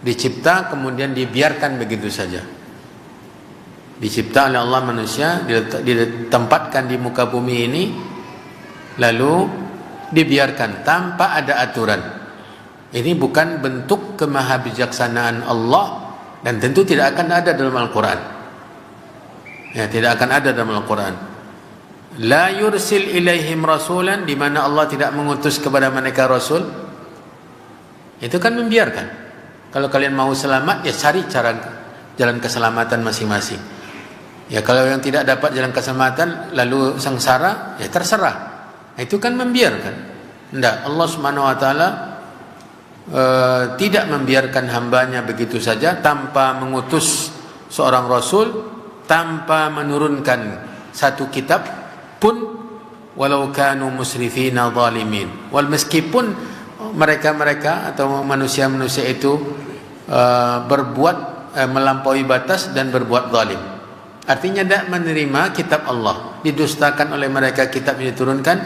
Dicipta kemudian dibiarkan begitu saja. Dicipta oleh Allah manusia, ditempatkan di muka bumi ini, lalu dibiarkan tanpa ada aturan. Ini bukan bentuk kemahabijaksanaan Allah, dan tentu tidak akan ada dalam Al-Quran. Ya, tidak akan ada dalam Al-Quran. La yursil ilaihim rasulan, di mana Allah tidak mengutus kepada mereka rasul. Itu kan membiarkan. Kalau kalian mau selamat, ya cari cara jalan keselamatan masing-masing. Ya, kalau yang tidak dapat jalan keselamatan lalu sengsara, ya terserah. Itu kan membiarkan. Tidak, Allah Subhanahu wa taala tidak membiarkan hambanya begitu saja tanpa mengutus seorang rasul, tanpa menurunkan satu kitab pun, walau kanu musrifina zalimin, meskipun mereka atau manusia-manusia itu berbuat melampaui batas dan berbuat zalim. Artinya tidak menerima kitab Allah, didustakan oleh mereka kitab yang diturunkan,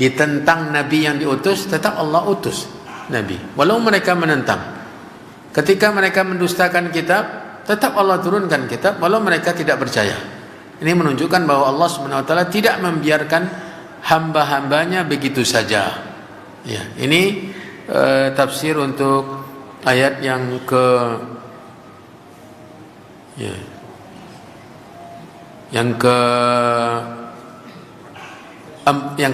ditentang nabi yang diutus, tetap Allah utus nabi walau mereka menentang. Ketika mereka mendustakan kitab, tetap Allah turunkan kitab walau mereka tidak percaya. Ini menunjukkan bahwa Allah SWT tidak membiarkan hamba-hambanya begitu saja. Ya, ini tafsir untuk ayat yang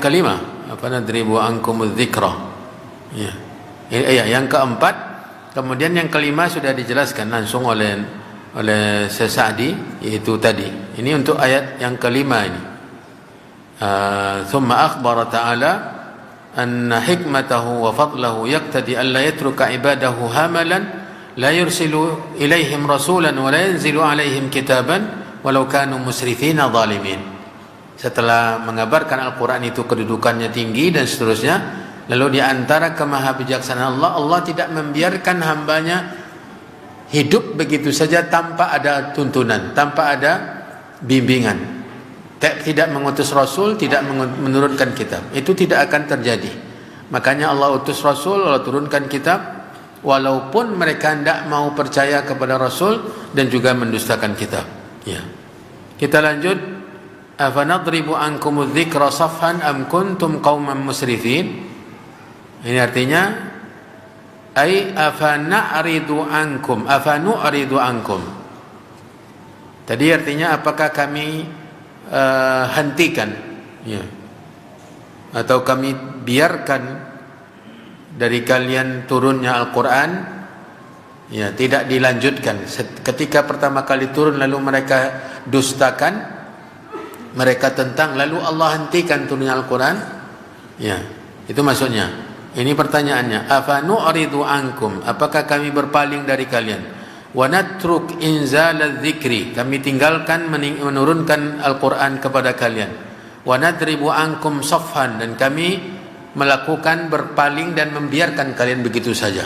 kelima, apa nadribu ankumudz dzikra. Yang keempat. Kemudian yang kelima sudah dijelaskan langsung oleh Syekh Sa'di, yaitu tadi. Ini untuk ayat yang kelima ini. Thumma akhbara ta'ala anna hikmatahu wa fadlahu yaqtadi an la yatruka ibadahu hamalan la yursilu ilaihim rasulan wa la yanzilu alaihim kitaban walau kanu musrifina zalimin. Setelah mengabarkan Al-Quran itu kedudukannya tinggi dan seterusnya, lalu di antara kemahabijaksanaan Allah tidak membiarkan hambanya hidup begitu saja tanpa ada tuntunan, tanpa ada bimbingan. Tidak mengutus Rasul, tidak menurunkan kitab. Itu tidak akan terjadi. Makanya Allah utus Rasul, Allah turunkan kitab, walaupun mereka tidak mau percaya kepada Rasul dan juga mendustakan kitab. Ya. Kita lanjut. Afanadribu ankumudz dzikra safhan am kuntum qauman musrifin. Ini artinya afanu'ridu ankum. Tadi artinya apakah kami hentikan, ya, atau kami biarkan dari kalian turunnya Al-Quran, ya, tidak dilanjutkan. Ketika pertama kali turun lalu mereka dustakan, mereka tentang, lalu Allah hentikan turunnya Al-Quran. Ya, itu maksudnya. Ini pertanyaannya, afanu'ridu ankum, apakah kami berpaling dari kalian? Wa natruk inzalaz dzikri, kami tinggalkan menurunkan Al-Quran kepada kalian. Wa nadribu ankum safhan, dan kami melakukan berpaling dan membiarkan kalian begitu saja.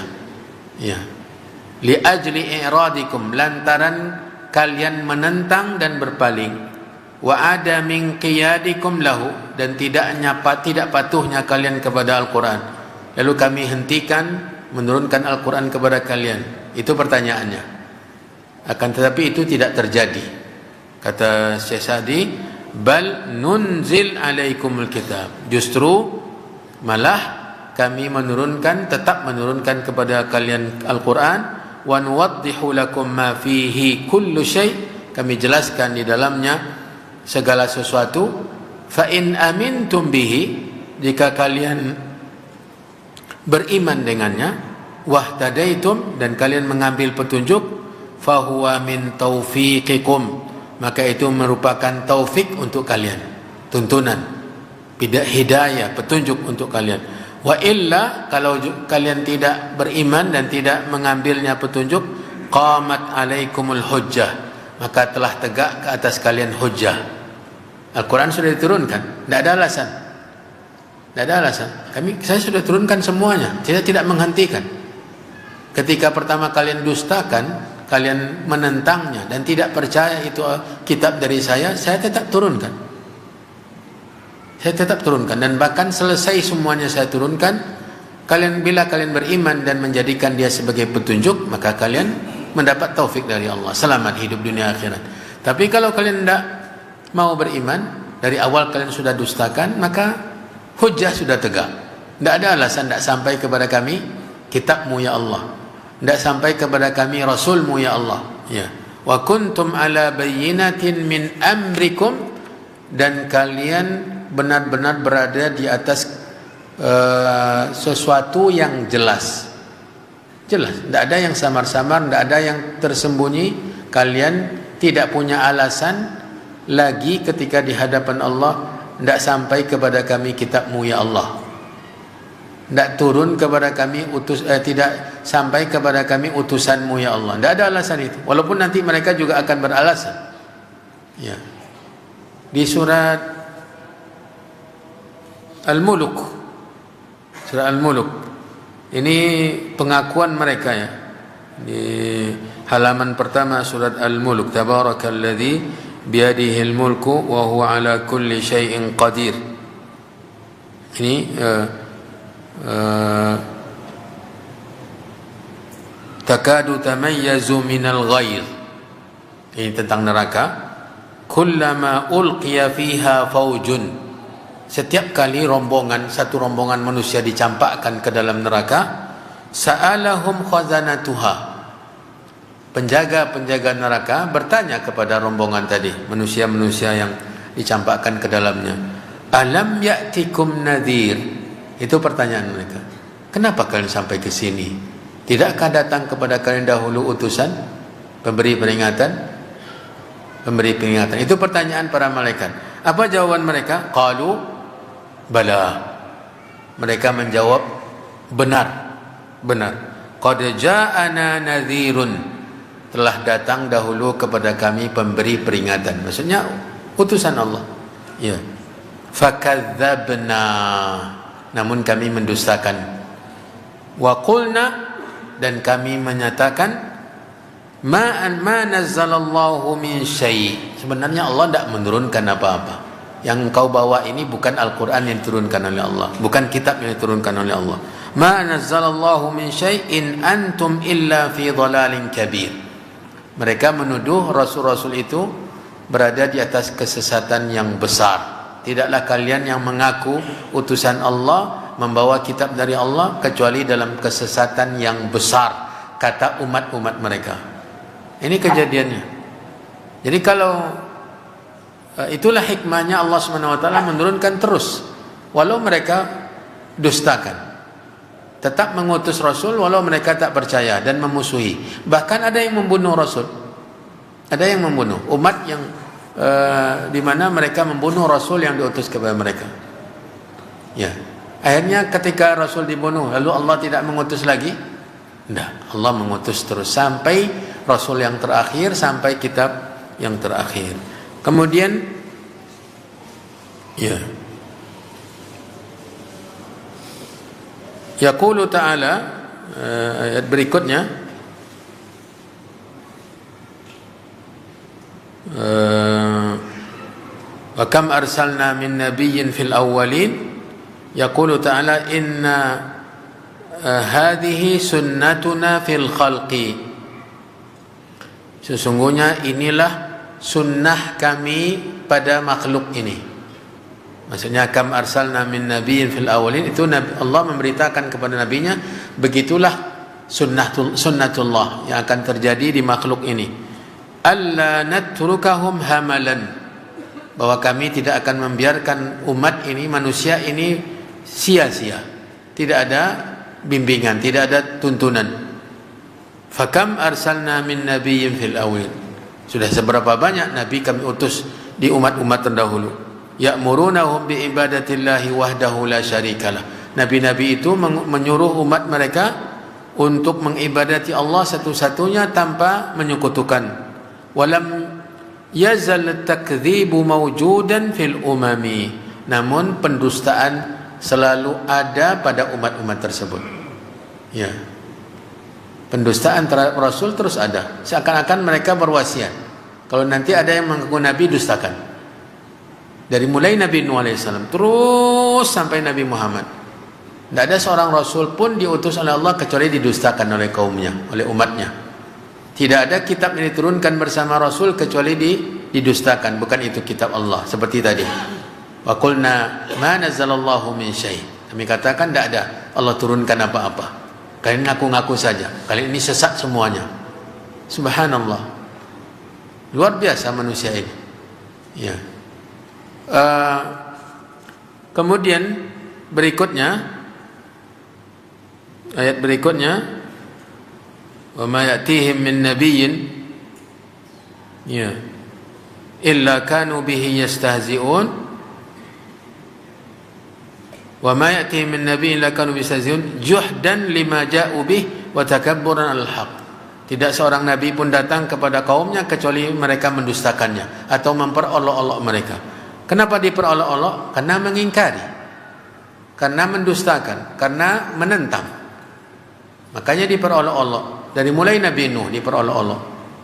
Ya. Li ajli i'radikum, lantaran kalian menentang dan berpaling. Wa ada min qiyadikum lahu, dan tidak patuhnya kalian kepada Al-Quran. Lalu kami hentikan menurunkan Al-Quran kepada kalian. Itu pertanyaannya. Akan tetapi itu tidak terjadi. Kata Syekh Sa'di, bal nunzil alaikumul kitab. Justru malah kami tetap menurunkan kepada kalian Al-Quran. Wa nuwaddihu lakum ma fihi kullu syai'. Kami jelaskan di dalamnya segala sesuatu. Fa in amintum bihi, jika kalian beriman dengannya, wahtadaitum, dan kalian mengambil petunjuk, fahuwa min taufiqikum, maka itu merupakan taufik untuk kalian, tuntunan, hidayah, petunjuk untuk kalian. Wa illa, kalau kalian tidak beriman dan tidak mengambilnya petunjuk, qamat alaikumul hujjah, maka telah tegak ke atas kalian hujjah. Al-Quran sudah diturunkan, tidak ada alasan. Tidak ada alasan. Saya sudah turunkan semuanya. Saya tidak menghentikan. Ketika pertama kalian dustakan, kalian menentangnya dan tidak percaya itu kitab dari saya tetap turunkan. Saya tetap turunkan, dan bahkan selesai semuanya saya turunkan. Bila kalian beriman dan menjadikan dia sebagai petunjuk, maka kalian mendapat taufik dari Allah, selamat hidup dunia akhirat. Tapi kalau kalian tidak mau beriman, dari awal kalian sudah dustakan, maka hujjah sudah tegak. Tidak ada alasan tidak sampai kepada kami kitabmu ya Allah, tidak sampai kepada kami rasulmu ya Allah. Ya. Wa kuntum ala bayyinatin min amrikum, dan kalian benar-benar berada di atas sesuatu yang jelas. Tidak ada yang samar-samar, tidak ada yang tersembunyi. Kalian tidak punya alasan lagi ketika di hadapan Allah. Tidak sampai kepada kami kitabmu ya Allah, tidak turun kepada kami tidak sampai kepada kami utusanmu ya Allah. Tidak ada alasan itu, walaupun nanti mereka juga akan beralasan. Ya. Di surat Al-Muluk. Surat Al-Muluk. Ini pengakuan mereka ya. Di halaman pertama surat Al-Muluk. Tabarakalladzi biyadihil mulku wa huwa ala kulli syai'in qadir. Ini takadu tamayyazu minal ghayr. Ini tentang neraka. Kullama ulqiya fiha faujun. Setiap kali satu rombongan manusia dicampakkan ke dalam neraka, sa'alahum khazanatuha. Penjaga-penjaga neraka bertanya kepada rombongan tadi, manusia-manusia yang dicampakkan ke dalamnya. Alam ya'tikum nadhir. Itu pertanyaan mereka. Kenapa kalian sampai ke sini? Tidakkah datang kepada kalian dahulu utusan pemberi peringatan? Pemberi peringatan. Itu pertanyaan para malaikat. Apa jawaban mereka? Qalu bala. Mereka menjawab benar. Benar. Qad ja'ana nadhirun. Telah datang dahulu kepada kami pemberi peringatan. Maksudnya utusan Allah. Ya. Fakadzabna. Namun kami mendustakan. Wa qulna, dan kami menyatakan ma nazzalallahu min syai'. Sebenarnya Allah tidak menurunkan apa-apa. Yang engkau bawa ini bukan Al-Quran yang diturunkan oleh Allah, bukan kitab yang diturunkan oleh Allah. Ma nazzalallahu min syai'in antum illa fi dhalalin kabir. Mereka menuduh rasul-rasul itu berada di atas kesesatan yang besar. Tidaklah kalian yang mengaku utusan Allah, membawa kitab dari Allah, kecuali dalam kesesatan yang besar, kata umat-umat mereka. Ini kejadiannya. Jadi kalau itulah hikmahnya Allah SWT menurunkan terus, walau mereka dustakan. Tetap mengutus Rasul walau mereka tak percaya dan memusuhi. Bahkan ada yang membunuh Rasul. Ada yang membunuh umat yang di mana mereka membunuh Rasul yang diutus kepada mereka. Ya. Akhirnya ketika Rasul dibunuh, lalu Allah tidak mengutus lagi? Tidak. Allah mengutus terus sampai Rasul yang terakhir, sampai kitab yang terakhir. Kemudian ya. Yaqulu ta'ala, ayat berikutnya, wa kam arsalna min nabiyyin fil awwalin, yaqulu ta'ala inna hadhihi sunnatuna fil khalqi. Sesungguhnya inilah sunnah kami pada makhluk ini. Maksudnya kam arsalna min nabiyyin fil awwalin, itu Allah memberitakan kepada nabinya, begitulah sunnatullah yang akan terjadi di makhluk ini. Alla natrukahum hamalan, bahwa kami tidak akan membiarkan umat ini, manusia ini sia-sia. Tidak ada bimbingan, tidak ada tuntunan. Fakam arsalna min nabiyyin fil awwalin. Sudah seberapa banyak nabi kami utus di umat-umat terdahulu. Ya'murunahum bi ibadatillahi wahdahu la syarikalah. Nabi-nabi itu menyuruh umat mereka untuk mengibadati Allah satu-satunya tanpa menyekutukan. Walam yazal takdzibu mawjudan fil umami. Namun pendustaan selalu ada pada umat-umat tersebut. Ya. Pendustaan terhadap Rasul terus ada. Seakan-akan mereka berwasiat, kalau nanti ada yang mengaku Nabi, dustakan. Dari mulai Nabi Nuh AS terus sampai Nabi Muhammad, tidak ada seorang Rasul pun diutus oleh Allah kecuali didustakan oleh kaumnya, oleh umatnya. Tidak ada kitab yang diturunkan bersama Rasul kecuali didustakan. Bukan itu kitab Allah. Seperti tadi, wa qulna ma nazzalallahu min syai'. Kami katakan tidak ada Allah turunkan apa-apa. Kalian ngaku-ngaku saja. Kalian ini sesat semuanya. Subhanallah. Luar biasa manusia ini. Ya. Kemudian berikutnya, ayat berikutnya, wa ma ya'tihim min nabiyyin ya illa kanu bihi yastahzi'un. Wa ma ya'tihim min nabiyyin illa kanu bihi yastahzi'un juhdan lima ja'u bih wa takabburan al haq. Tidak seorang nabi pun datang kepada kaumnya kecuali mereka mendustakannya atau memperolok-olok mereka. Kenapa diperolok-olok? Karena mengingkari, karena mendustakan, karena menentang. Makanya diperolok-olok. Dari mulai Nabi Nuh diperolok-olok,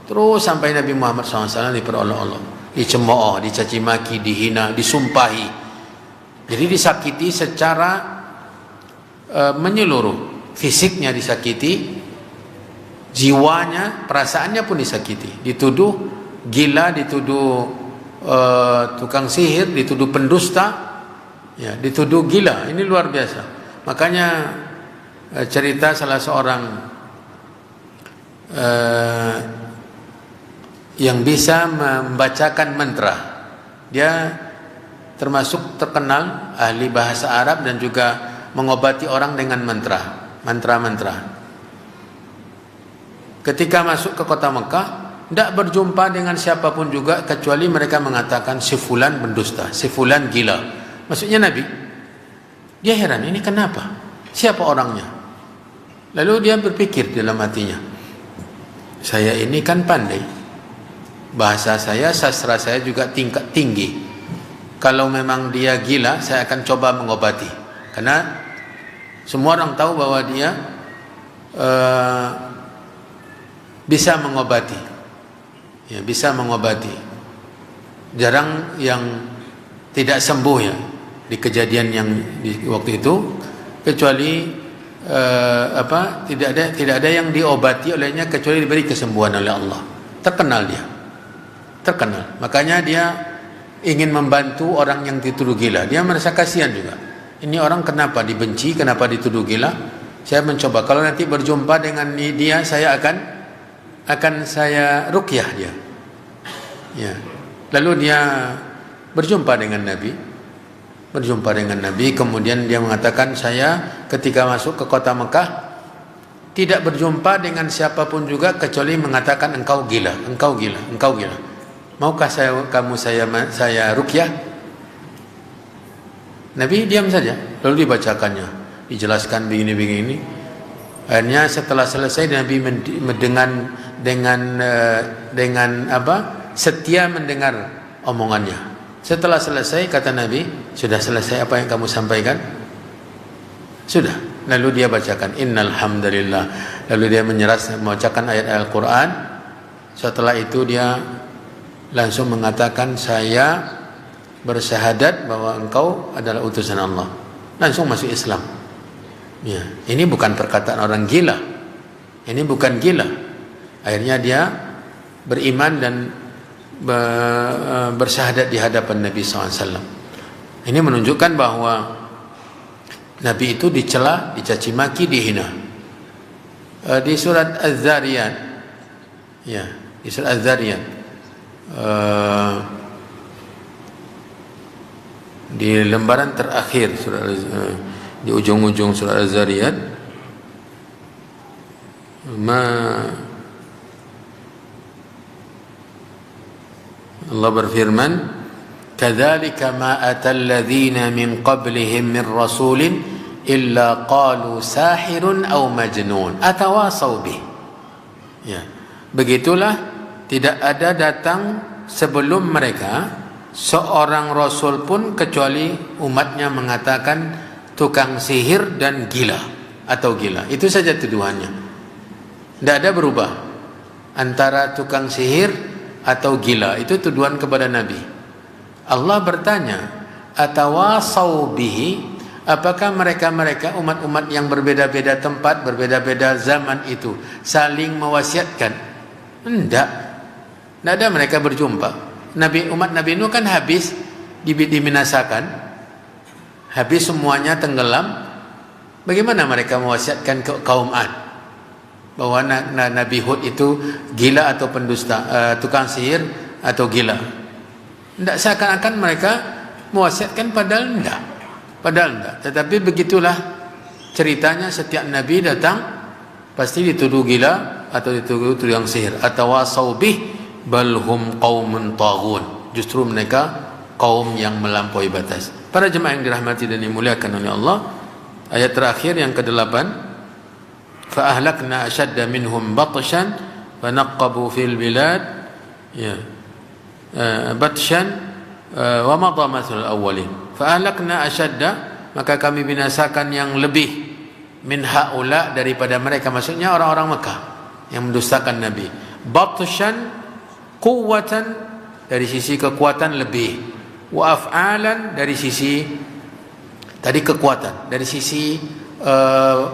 terus sampai Nabi Muhammad SAW diperolok-olok, dicemooh, dicaci maki, dihina, disumpahi. Jadi disakiti secara menyeluruh. Fisiknya disakiti, jiwanya, perasaannya pun disakiti. Dituduh gila, dituduh tukang sihir, dituduh pendusta, ya, dituduh gila. Ini luar biasa. Makanya cerita salah seorang yang bisa membacakan mantra. Dia termasuk terkenal ahli bahasa Arab dan juga mengobati orang dengan mantra-mantra. Ketika masuk ke kota Mekah, tidak berjumpa dengan siapapun juga kecuali mereka mengatakan si fulan pendusta, si fulan gila. Maksudnya Nabi, dia heran, ini kenapa? Siapa orangnya? Lalu dia berpikir dalam hatinya, saya ini kan pandai, bahasa saya, sastra saya juga tingkat tinggi. Kalau memang dia gila, saya akan coba mengobati. Karena semua orang tahu bahwa dia bisa mengobati, ya, bisa mengobati. Jarang yang tidak sembuh ya di kejadian yang di waktu itu, kecuali tidak ada yang diobati olehnya kecuali diberi kesembuhan oleh Allah. Terkenal dia, terkenal. Makanya dia ingin membantu orang yang dituduh gila. Dia merasa kasihan juga. Ini orang kenapa dibenci, kenapa dituduh gila? Saya mencoba. Kalau nanti berjumpa dengan dia, saya akan saya ruqyah dia. Ya. Lalu dia berjumpa dengan Nabi. Kemudian dia mengatakan, saya ketika masuk ke kota Mekah tidak berjumpa dengan siapapun juga kecuali mengatakan engkau gila, engkau gila, engkau gila. Maukah saya ruqyah? Nabi diam saja. Lalu dibacakannya, dijelaskan begini. Akhirnya setelah selesai Nabi dengan setia mendengar omongannya. Setelah selesai kata Nabi, sudah selesai apa yang kamu sampaikan? Sudah. Lalu dia bacakan innal hamdalillah. Lalu dia membacakan ayat Al-Qur'an. Setelah itu dia langsung mengatakan, saya bersyahadat bahwa engkau adalah utusan Allah. Langsung masuk Islam. Ya, ini bukan perkataan orang gila. Ini bukan gila. Akhirnya dia beriman dan bersyahadat di hadapan Nabi SAW. Ini menunjukkan bahwa Nabi itu dicela, dicaci maki, dihina. Di surat Az-Zariyat, ya, di surat Az-Zariyat, di lembaran terakhir di ujung-ujung surat Az-Zariyat, Allah berfirman, kadzalika ma atal ladzina min qablihim min rasulin illa qalu sahirun aw majnun atawasaw bih. Ya, begitulah tidak ada datang sebelum mereka seorang rasul pun kecuali umatnya mengatakan tukang sihir dan gila atau gila. Itu saja tuduhannya. Tidak ada berubah antara tukang sihir atau gila. Itu tuduhan kepada Nabi. Allah bertanya, atawasaw bihi, apakah mereka umat-umat yang berbeda-beda tempat, berbeda-beda zaman itu saling mewasiatkan? Tidak ada mereka berjumpa. Umat Nabi Nuh kan habis dibinasakan, habis semuanya tenggelam. Bagaimana mereka mewasiatkan ke kaum Ad bahwa Nabi Hud itu gila atau pendusta, tukang sihir atau gila? Tidak, seakan-akan mereka mewasiatkan, padahal tidak. Tetapi begitulah ceritanya. Setiap Nabi datang pasti dituduh gila atau dituduh tukang sihir. Atawasaw bih bal hum qaumun taghun. Justru mereka kaum yang melampaui batas. Para jemaah yang dirahmati dan dimuliakan oleh Allah, ayat terakhir yang ke-8, fa ahlakna ashadda minhum batshan fanaqqabu fil bilad ya batshan wa madha mathalul awwalin fa ahlakna ashadda, maka kami binasakan yang lebih min haula daripada mereka, maksudnya orang-orang Mekah yang mendustakan Nabi. Batshan quwwatan, dari sisi kekuatan lebih, wa af'alan, dari sisi tadi kekuatan, dari sisi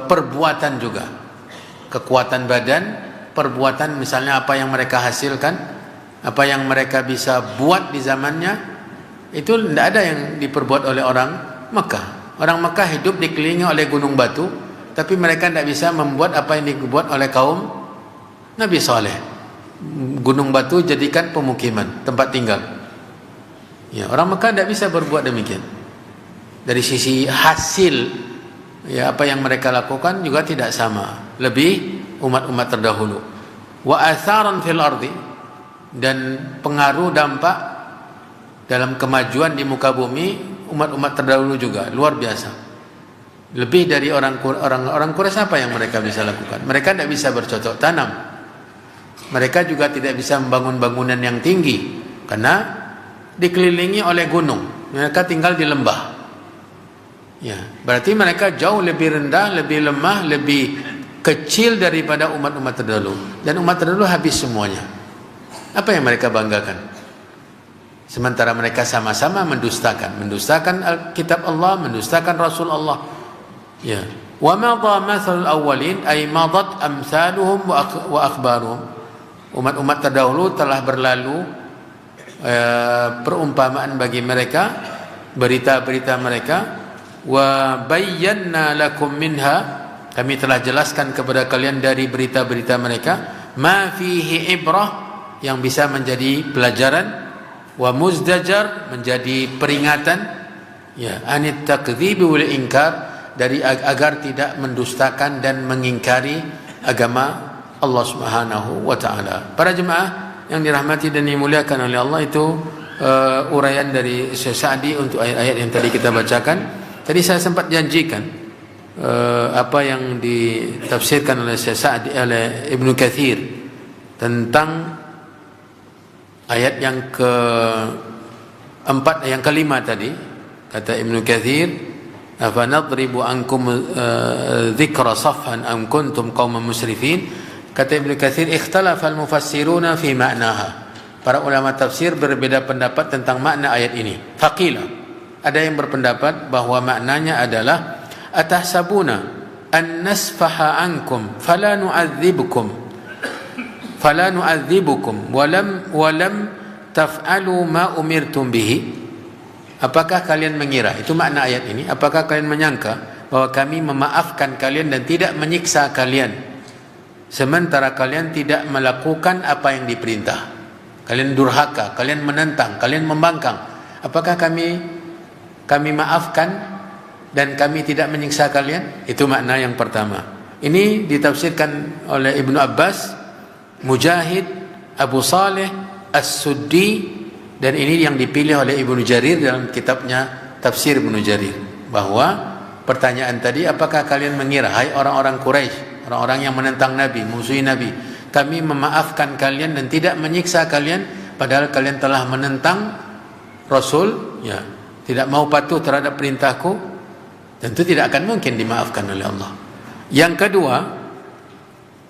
perbuatan juga, kekuatan badan, perbuatan, misalnya apa yang mereka hasilkan, apa yang mereka bisa buat di zamannya, itu tidak ada yang diperbuat oleh orang Mekah. Orang Mekah hidup dikelilingi oleh gunung batu, tapi mereka tidak bisa membuat apa yang dibuat oleh kaum Nabi Saleh. Gunung batu jadikan pemukiman, tempat tinggal. Ya, orang Mekah tidak bisa berbuat demikian. Dari sisi hasil, ya, apa yang mereka lakukan juga tidak sama, lebih umat-umat terdahulu. Wa atharan fil ardi, dan pengaruh dampak dalam kemajuan di muka bumi umat-umat terdahulu juga luar biasa. Lebih dari orang Quraisy, apa yang mereka bisa lakukan? Mereka tidak bisa bercocok tanam. Mereka juga tidak bisa membangun bangunan yang tinggi karena dikelilingi oleh gunung. Mereka tinggal di lembah. Ya, berarti mereka jauh lebih rendah, lebih lemah, lebih kecil daripada umat-umat terdahulu. Dan umat terdahulu habis semuanya. Apa yang mereka banggakan? Sementara mereka sama-sama mendustakan kitab Allah, mendustakan Rasul Allah. Ya. Wa madha mathalul awwalin ay madat amsaluhum wa akhbaruhum. Umat-umat terdahulu telah berlalu perumpamaan bagi mereka, berita-berita mereka. Wa bayyana lakum minha, kami telah jelaskan kepada kalian dari berita-berita mereka, ma fihi ibrah, yang bisa menjadi pelajaran, wa muzdajar, menjadi peringatan, ya, anit takdzibi wal inkar, dari agar tidak mendustakan dan mengingkari agama Allah Subhanahu wa taala. Para jemaah yang dirahmati dan dimuliakan oleh Allah, itu uraian dari Syekh Sa'di untuk ayat-ayat yang tadi kita bacakan. Tadi saya sempat janjikan apa yang ditafsirkan oleh Syekh Sa'di, oleh Ibnu Katsir tentang ayat yang keempat, yang kelima tadi. Kata Ibnu Katsir, afa nadribu ankum dzikra safhan am kuntum qauman musrifin. Kata Ibnu Katsir, ikhtalafa al-mufassiruna fi ma'naha. Para ulama tafsir berbeda pendapat tentang makna ayat ini. Faqila, ada yang berpendapat bahwa maknanya adalah atahsabuna an nasfaha ankum fala nu'adzibukum walam taf'alu ma umirtum bihi. Apakah kalian mengira, itu makna ayat ini, apakah kalian menyangka bahwa kami memaafkan kalian dan tidak menyiksa kalian sementara kalian tidak melakukan apa yang diperintah? Kalian durhaka, kalian menentang, kalian membangkang. Apakah kami maafkan dan kami tidak menyiksa kalian? Itu makna yang pertama. Ini ditafsirkan oleh Ibnu Abbas, Mujahid, Abu Saleh, As-Suddi, dan ini yang dipilih oleh Ibnu Jarir dalam kitabnya Tafsir Ibnu Jarir, bahwa pertanyaan tadi, apakah kalian mengira, hai orang-orang Quraisy, orang-orang yang menentang Nabi, musuhi Nabi, kami memaafkan kalian dan tidak menyiksa kalian padahal kalian telah menentang Rasul, ya, tidak mau patuh terhadap perintahku? Tentu tidak akan mungkin dimaafkan oleh Allah. Yang kedua,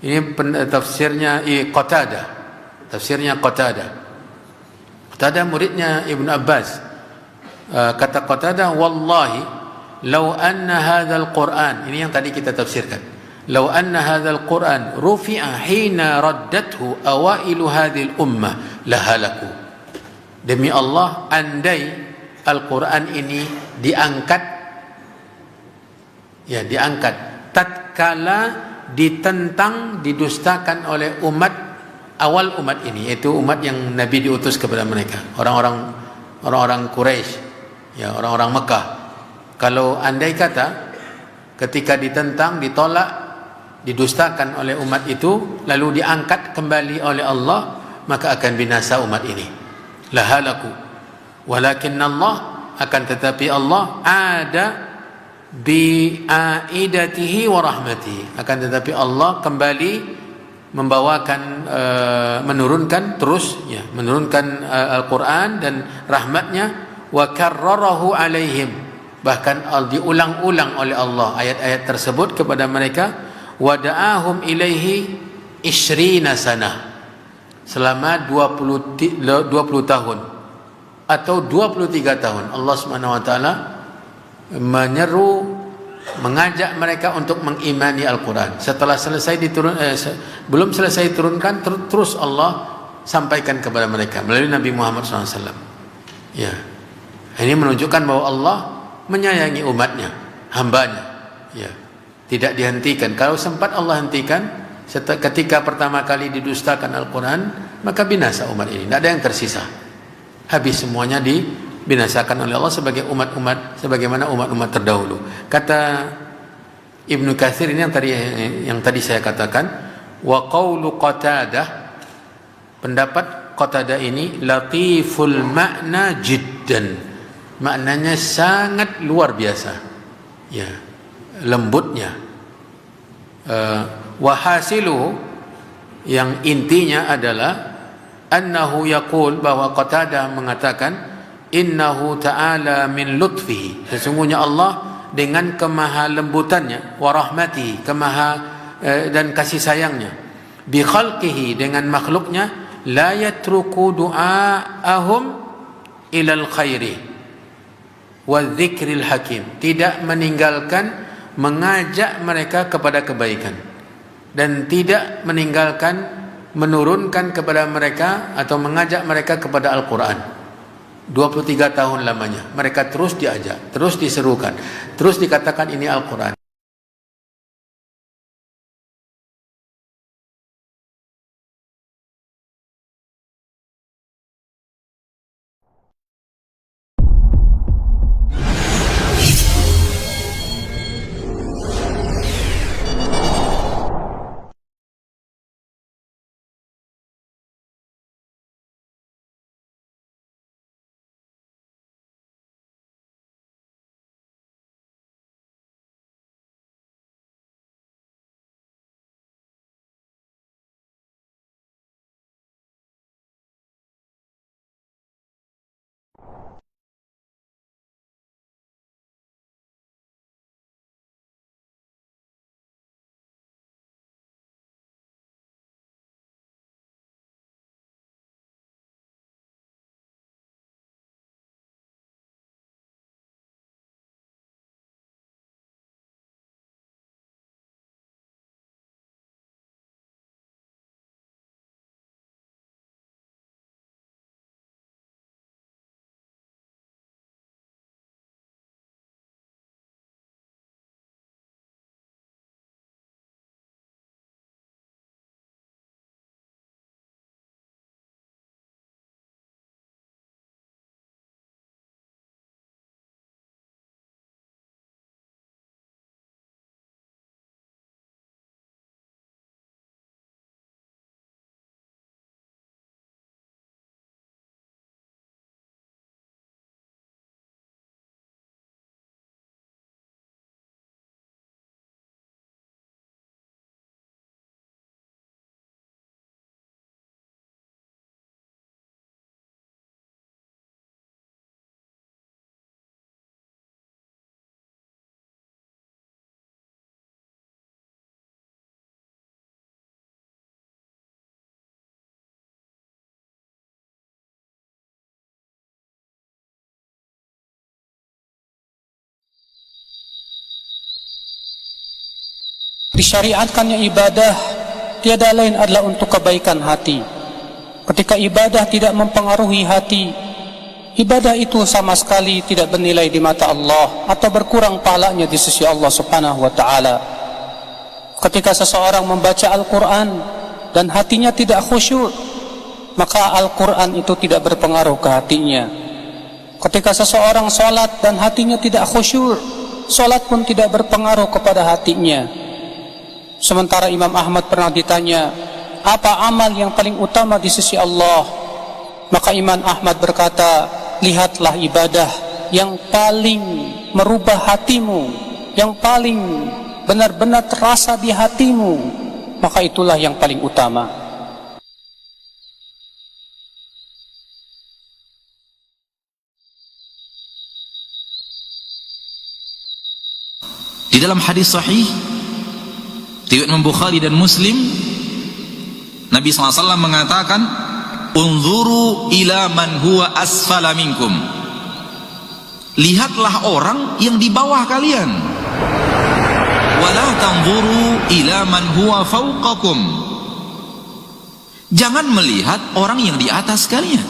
ini tafsirnya Qatadah. Tafsirnya Qatadah muridnya Ibnu Abbas. Kata Qatadah, wallahi law anna hadzal Qur'an, ini yang tadi kita tafsirkan, law anna hadzal Qur'an rufi'a hina raddathu awailu hadhil ummah lahalaku. Demi Allah, andai Al-Quran ini diangkat tatkala ditentang, didustakan oleh awal umat ini, yaitu umat yang Nabi diutus kepada mereka, orang-orang Quraisy, ya, orang-orang Mekah. Kalau andai kata ketika ditentang, ditolak, didustakan oleh umat itu, lalu diangkat kembali oleh Allah, maka akan binasa umat ini. Lahalaku. Walakin Allah, akan tetapi Allah ada bi aidatihi wa rahmatihi, akan tetapi Allah kembali membawakan menurunkan terus ya, menurunkan Al-Qur'an dan rahmatnya, wa karrarahu alaihim, bahkan diulang-ulang oleh Allah ayat-ayat tersebut kepada mereka, wa da'ahum ilaihi 20 sanah, selama 20 tahun atau 23 tahun Allah Subhanahu wa taala menyeru, mengajak mereka untuk mengimani Al-Quran. Setelah selesai belum selesai turunkan, terus Allah sampaikan kepada mereka melalui Nabi Muhammad SAW. Ya, ini menunjukkan bahwa Allah menyayangi umatnya, hambanya. Ya, tidak dihentikan. Kalau sempat Allah hentikan, ketika pertama kali didustakan Al-Quran, maka binasa umat ini. Tidak ada yang tersisa. Habis semuanya dibinasakan oleh Allah sebagai umat-umat, sebagaimana umat-umat terdahulu. Kata Ibnu Katsir ini yang tadi saya katakan, wa qaulu Qatadah, pendapat Qatadah ini latiful makna jiddan, maknanya sangat luar biasa, ya, lembutnya. Wa hasiluhu, yang intinya adalah annahu yaqul, bahwa Qatadah mengatakan, innahu ta'ala min lutfihi, sesungguhnya Allah dengan kemaha lembutannya, wa rahmatihi, dan kasih sayangnya, bi khalqihi, dengan makhluknya, la yatruku du'aahum ilal khairi wa dzikril hakim, tidak meninggalkan mengajak mereka kepada kebaikan, dan tidak meninggalkan menurunkan kepada mereka atau mengajak mereka kepada Al-Quran. 23 tahun lamanya mereka terus diajak, terus diserukan, terus dikatakan ini Al-Quran. Disyariatkannya ibadah tiada lain adalah untuk kebaikan hati. Ketika ibadah tidak mempengaruhi hati, ibadah itu sama sekali tidak bernilai di mata Allah atau berkurang pahalanya di sisi Allah Subhanahu wa taala. Ketika seseorang membaca Al-Quran dan hatinya tidak khusyuk, maka Al-Quran itu tidak berpengaruh ke hatinya. Ketika seseorang salat dan hatinya tidak khusyuk, salat pun tidak berpengaruh kepada hatinya. Sementara Imam Ahmad pernah ditanya, apa amal yang paling utama di sisi Allah? Maka Imam Ahmad berkata, lihatlah ibadah yang paling merubah hatimu, yang paling benar-benar terasa di hatimu, maka itulah yang paling utama. Di dalam hadis sahih riwayat Imam Bukhari dan Muslim, Nabi SAW mengatakan, unzuru ila man huwa asfala minkum, lihatlah orang yang di bawah kalian, wala tanzuru ila man huwa fawqakum, jangan melihat orang yang di atas kalian,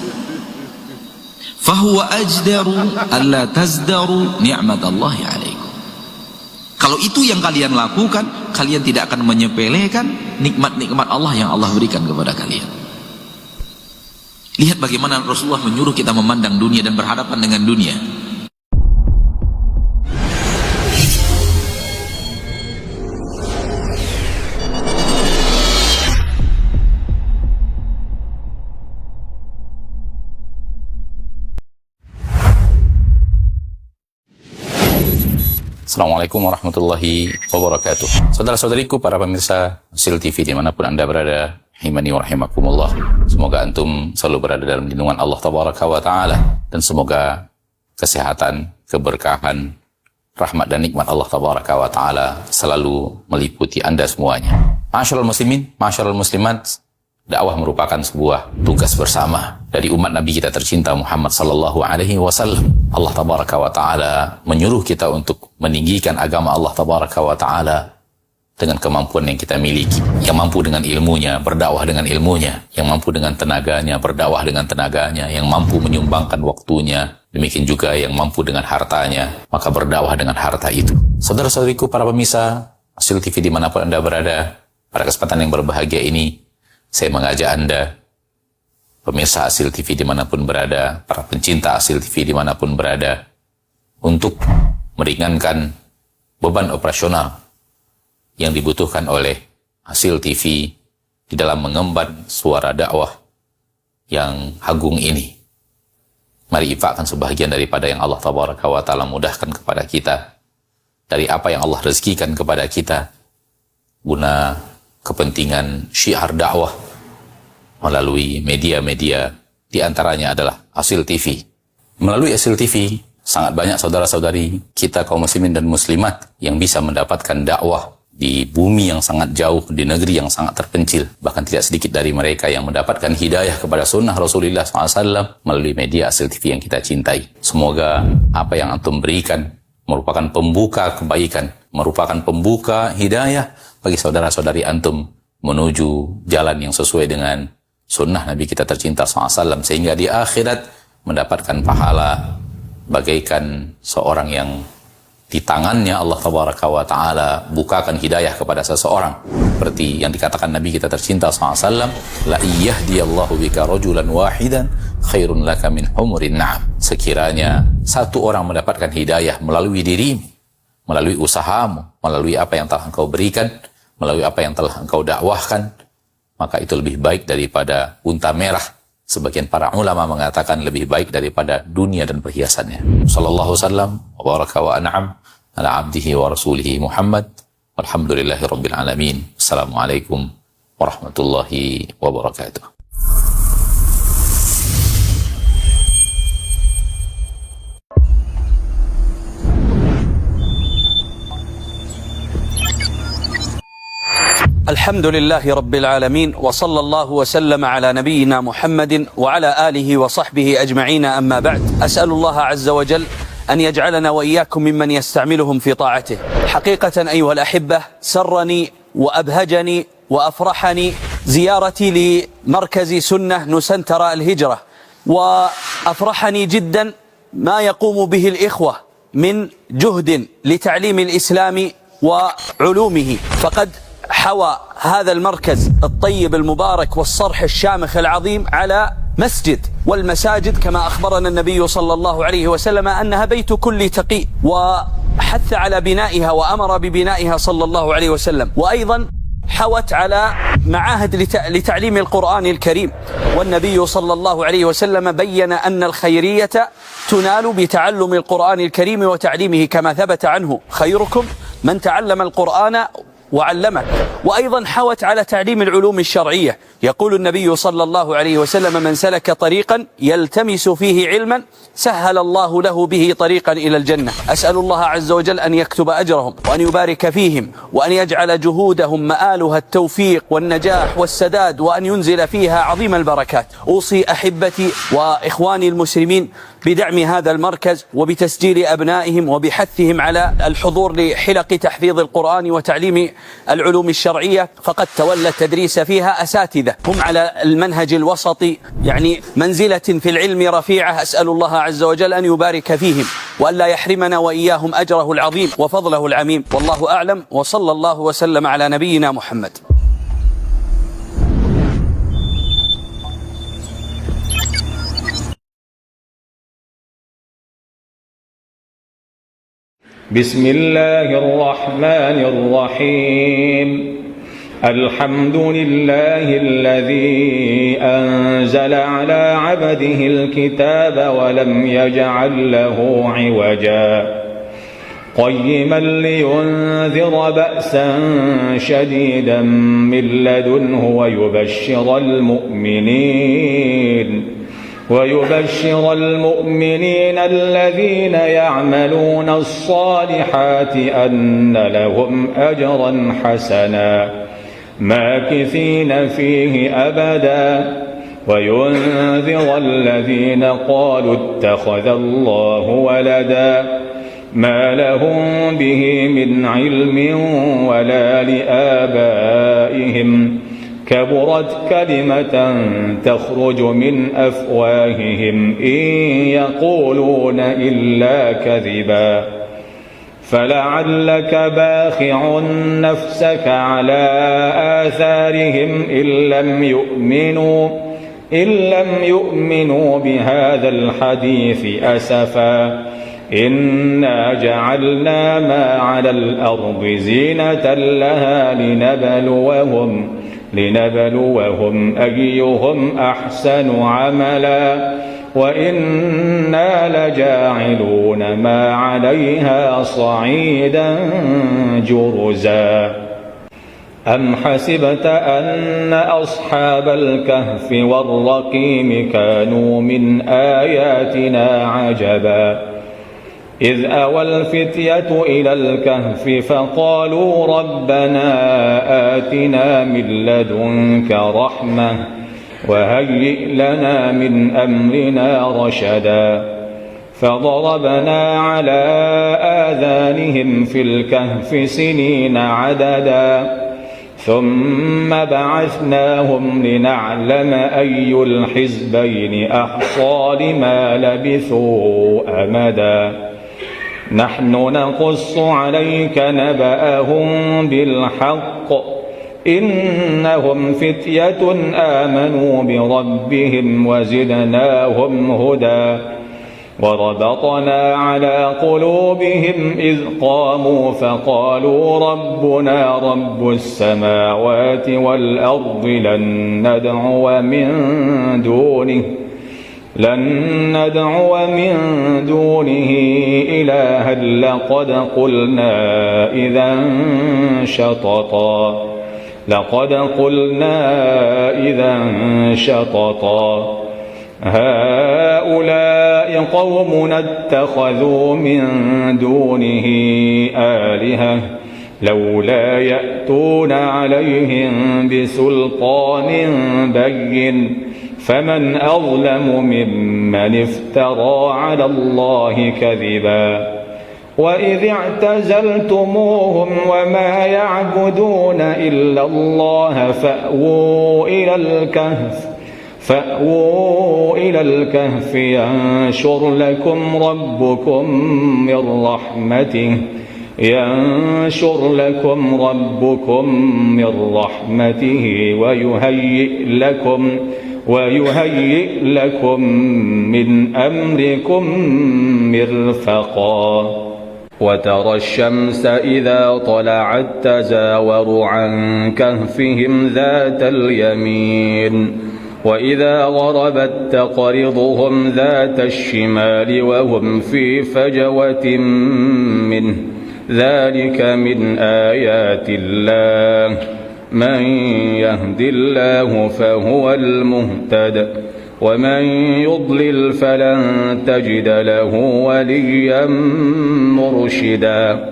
fahuwa ajdaru alla tazdaru ni'matallahi alaikum. Kalau itu yang kalian lakukan, kalian tidak akan menyepelekan nikmat-nikmat Allah yang Allah berikan kepada kalian. Lihat bagaimana Rasulullah menyuruh kita memandang dunia dan berhadapan dengan dunia. Assalamualaikum warahmatullahi wabarakatuh. Saudara-saudariku, para pemirsa Sil TV dimanapun Anda berada, rahimani wa rahimakumullah. Semoga antum selalu berada dalam lindungan Allah Tabaraka wa Ta'ala, dan semoga kesehatan, keberkahan, rahmat dan nikmat Allah Tabaraka wa Ta'ala selalu meliputi Anda semuanya. Ma'asyiral muslimin, ma'asyiral muslimat, dakwah merupakan sebuah tugas bersama dari umat Nabi kita tercinta Muhammad sallallahu alaihi wasallam. Allah Tabaraka wa Ta'ala menyuruh kita untuk meninggikan agama Allah Tabaraka wa Ta'ala dengan kemampuan yang kita miliki. Yang mampu dengan ilmunya, berdakwah dengan ilmunya. Yang mampu dengan tenaganya, berdakwah dengan tenaganya. Yang mampu menyumbangkan waktunya. Demikian juga yang mampu dengan hartanya, maka berdakwah dengan harta itu. Saudara-saudariku, para pemirsa Sil TV dimanapun Anda berada, pada kesempatan yang berbahagia ini, saya mengajak Anda, pemirsa Asil TV dimanapun berada, para pencinta Asil TV dimanapun berada, untuk meringankan beban operasional yang dibutuhkan oleh Asil TV di dalam mengemban suara dakwah yang agung ini. Mari infakkan sebahagian daripada yang Allah Tabaraka wa Ta'ala mudahkan kepada kita, dari apa yang Allah rezekikan kepada kita, guna kepentingan syiar dakwah melalui media-media, diantaranya adalah Asil TV. Melalui Asil TV, sangat banyak saudara-saudari kita kaum muslimin dan muslimat yang bisa mendapatkan dakwah di bumi yang sangat jauh, di negeri yang sangat terpencil. Bahkan tidak sedikit dari mereka yang mendapatkan hidayah kepada sunnah Rasulullah SAW melalui media Asil TV yang kita cintai. Semoga apa yang antum berikan merupakan pembuka kebaikan, merupakan pembuka hidayah bagi saudara-saudari antum menuju jalan yang sesuai dengan sunnah Nabi kita tercinta SAW, sehingga di akhirat mendapatkan pahala bagaikan seorang yang di tangannya Allah Tabaraka wa Ta'ala bukakan hidayah kepada seseorang, seperti yang dikatakan Nabi kita tercinta SAW, la iyahdiyallahu bika rajulan wahidan khairun laka min humurin na'am. Sekiranya satu orang mendapatkan hidayah melalui dirimu, melalui usahamu, melalui apa yang telah engkau berikan, melalui apa yang telah engkau dakwahkan, maka itu lebih baik daripada unta merah. Sebagian para ulama mengatakan lebih baik daripada dunia dan perhiasannya. Sallallahu wasallam wa baraka wa an'am ala abdihi wa rasulihi Muhammad. Walhamdulillahi rabbil alamin. Assalamualaikum warahmatullahi wabarakatuh. الحمد لله رب العالمين وصلى الله وسلم على نبينا محمد وعلى آله وصحبه أجمعين أما بعد. أسأل الله عز وجل أن يجعلنا وإياكم ممن يستعملهم في طاعته. حقيقة أيها الأحبة، سرني وأبهجني وأفرحني زيارتي لمركز سنة نسنتر الهجرة، وأفرحني جدا ما يقوم به الإخوة من جهد لتعليم الإسلام وعلومه. فقد حوى هذا المركز الطيب المبارك والصرح الشامخ العظيم على مسجد، والمساجد كما أخبرنا النبي صلى الله عليه وسلم أنها بيت كل تقي، وحث على بنائها وأمر ببنائها صلى الله عليه وسلم. وأيضا حوت على معاهد لتعليم القرآن الكريم، والنبي صلى الله عليه وسلم بين أن الخيرية تنال بتعلم القرآن الكريم وتعليمه، كما ثبت عنه: خيركم من تعلم القرآن وعلمك، وأيضا حوت على تعليم العلوم الشرعية. يقول النبي صلى الله عليه وسلم: من سلك طريقا يلتمس فيه علما سهل الله له به طريقا إلى الجنة. أسأل الله عز وجل أن يكتب أجرهم وأن يبارك فيهم وأن يجعل جهودهم مآلها التوفيق والنجاح والسداد، وأن ينزل فيها عظيم البركات. أوصي أحبتي وإخواني المسلمين بدعم هذا المركز وبتسجيل أبنائهم وبحثهم على الحضور لحلق تحفيظ القرآن وتعليم العلوم الشرعية، فقد تولى التدريس فيها أساتذة هم على المنهج الوسطي، يعني منزلة في العلم رفيعة. أسأل الله عز وجل أن يبارك فيهم وأن لا يحرمنا وإياهم أجره العظيم وفضله العميم. والله أعلم، وصلى الله وسلم على نبينا محمد. بسم الله الرحمن الرحيم. الحمد لله الذي أنزل على عبده الكتاب ولم يجعل له عوجا قيما لينذر بأسا شديدا من لدنه ويبشر المؤمنين الذين يعملون الصالحات أن لهم أجرا حسنا ماكثين فيه أبدا وينذر الذين قالوا اتخذ الله ولدا ما لهم به من علم ولا لآبائهم كبرت كلمة تخرج من أفواههم إن يقولون إلا كذبا فلعلك باخع نفسك على آثارهم إن لم يؤمنوا بهذا الحديث أسفا إنا جعلنا ما على الأرض زينة لها لنبلوهم أيهم أحسن عملا وإنا لجاعلون ما عليها صعيدا جرزا. أم حسبت أن أصحاب الكهف والرقيم كانوا من آياتنا عجبا إذ أوى الفتية إلى الكهف فقالوا ربنا آتنا من لدنك رحمة وهيئ لنا من أمرنا رشدا فضربنا على آذانهم في الكهف سنين عددا ثم بعثناهم لنعلم أي الحزبين أحصى لما لبثوا أمدا نحن نقص عليك نبأهم بالحق إنهم فتية آمنوا بربهم وزدناهم هدى وربطنا على قلوبهم إذ قاموا فقالوا ربنا رب السماوات والأرض لن ندعو من دونه إلها لقد قلنا إذا شططا هؤلاء قومنا اتخذوا من دونه آلهة لولا يأتون عليهم بسلطان بين فمن أظلم ممن افترى على الله كذبا وإذ اعتزلتموهم وما يعبدون إلا الله فأووا إلى الكهف ينشر لكم ربكم من رحمته ويهيئ لكم من أمركم مرفقا وترى الشمس إذا طلعت تزاور عن كهفهم ذات اليمين وإذا غربت تقرضهم ذات الشمال وهم في فجوة منه ذلك من آيات الله من يهد الله فهو المهتد ومن يضلل فلن تجد له وليا مرشدا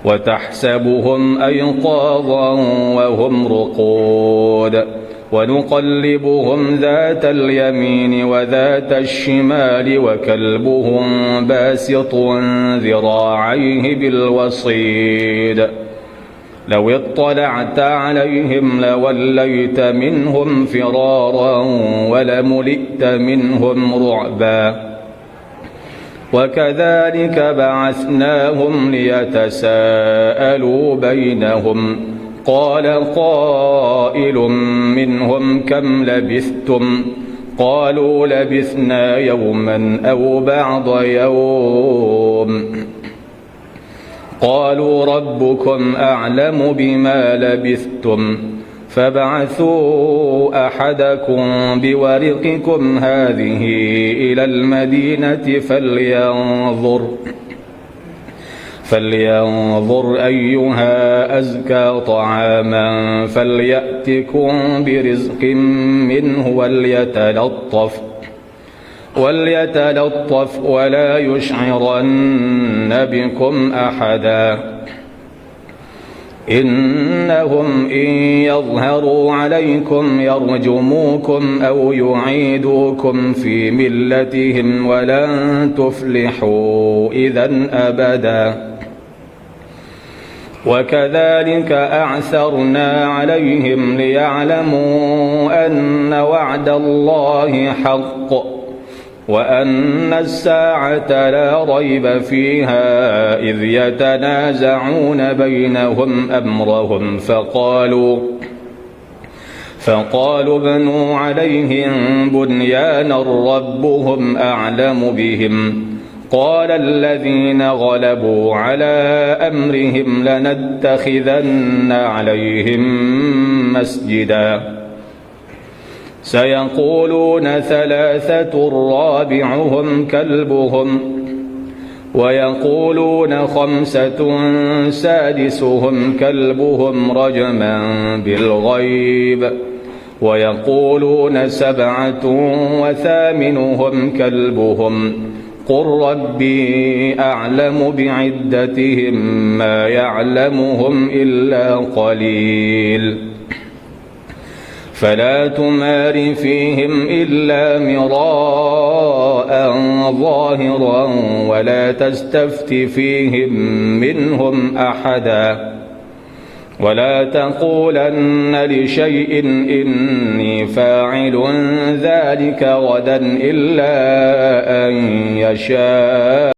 وتحسبهم أيقاظا وهم رقود ونقلبهم ذات اليمين وذات الشمال وكلبهم باسط ذراعيه بالوصيد لو اطلعت عليهم لوليت منهم فرارا ولملئت منهم رعبا وكذلك بعثناهم ليتساءلوا بينهم قال قائل منهم كم لبثتم قالوا لبثنا يوما أو بعض يوم قالوا ربكم أعلم بما لبثتم فابعثوا أحدكم بورقكم هذه إلى المدينة فلينظر أيها أزكى طعاما فليأتكم برزق منه وليتلطف ولا يشعرن بكم أحدا إنهم إن يظهروا عليكم يرجموكم أو يعيدوكم في ملتهم ولن تفلحوا إذا أبدا وكذلك أعثرنا عليهم ليعلموا أن وعد الله حق وأن الساعة لا ريب فيها إذ يتنازعون بينهم أمرهم فقالوا ابنوا عليهم بنيانا ربهم أعلم بهم قال الذين غلبوا على أمرهم لنتخذن عليهم مسجدا سيقولون ثلاثة رابعهم كلبهم ويقولون خمسة سادسهم كلبهم رجما بالغيب ويقولون سبعة وثامنهم كلبهم قل ربي أعلم بعدتهم ما يعلمهم إلا قليل فلا تمار فيهم إلا مراء ظاهرا ولا تستفت فيهم منهم أحدا ولا تقولن لشيء إني فاعل ذلك غدا إلا أن يشاء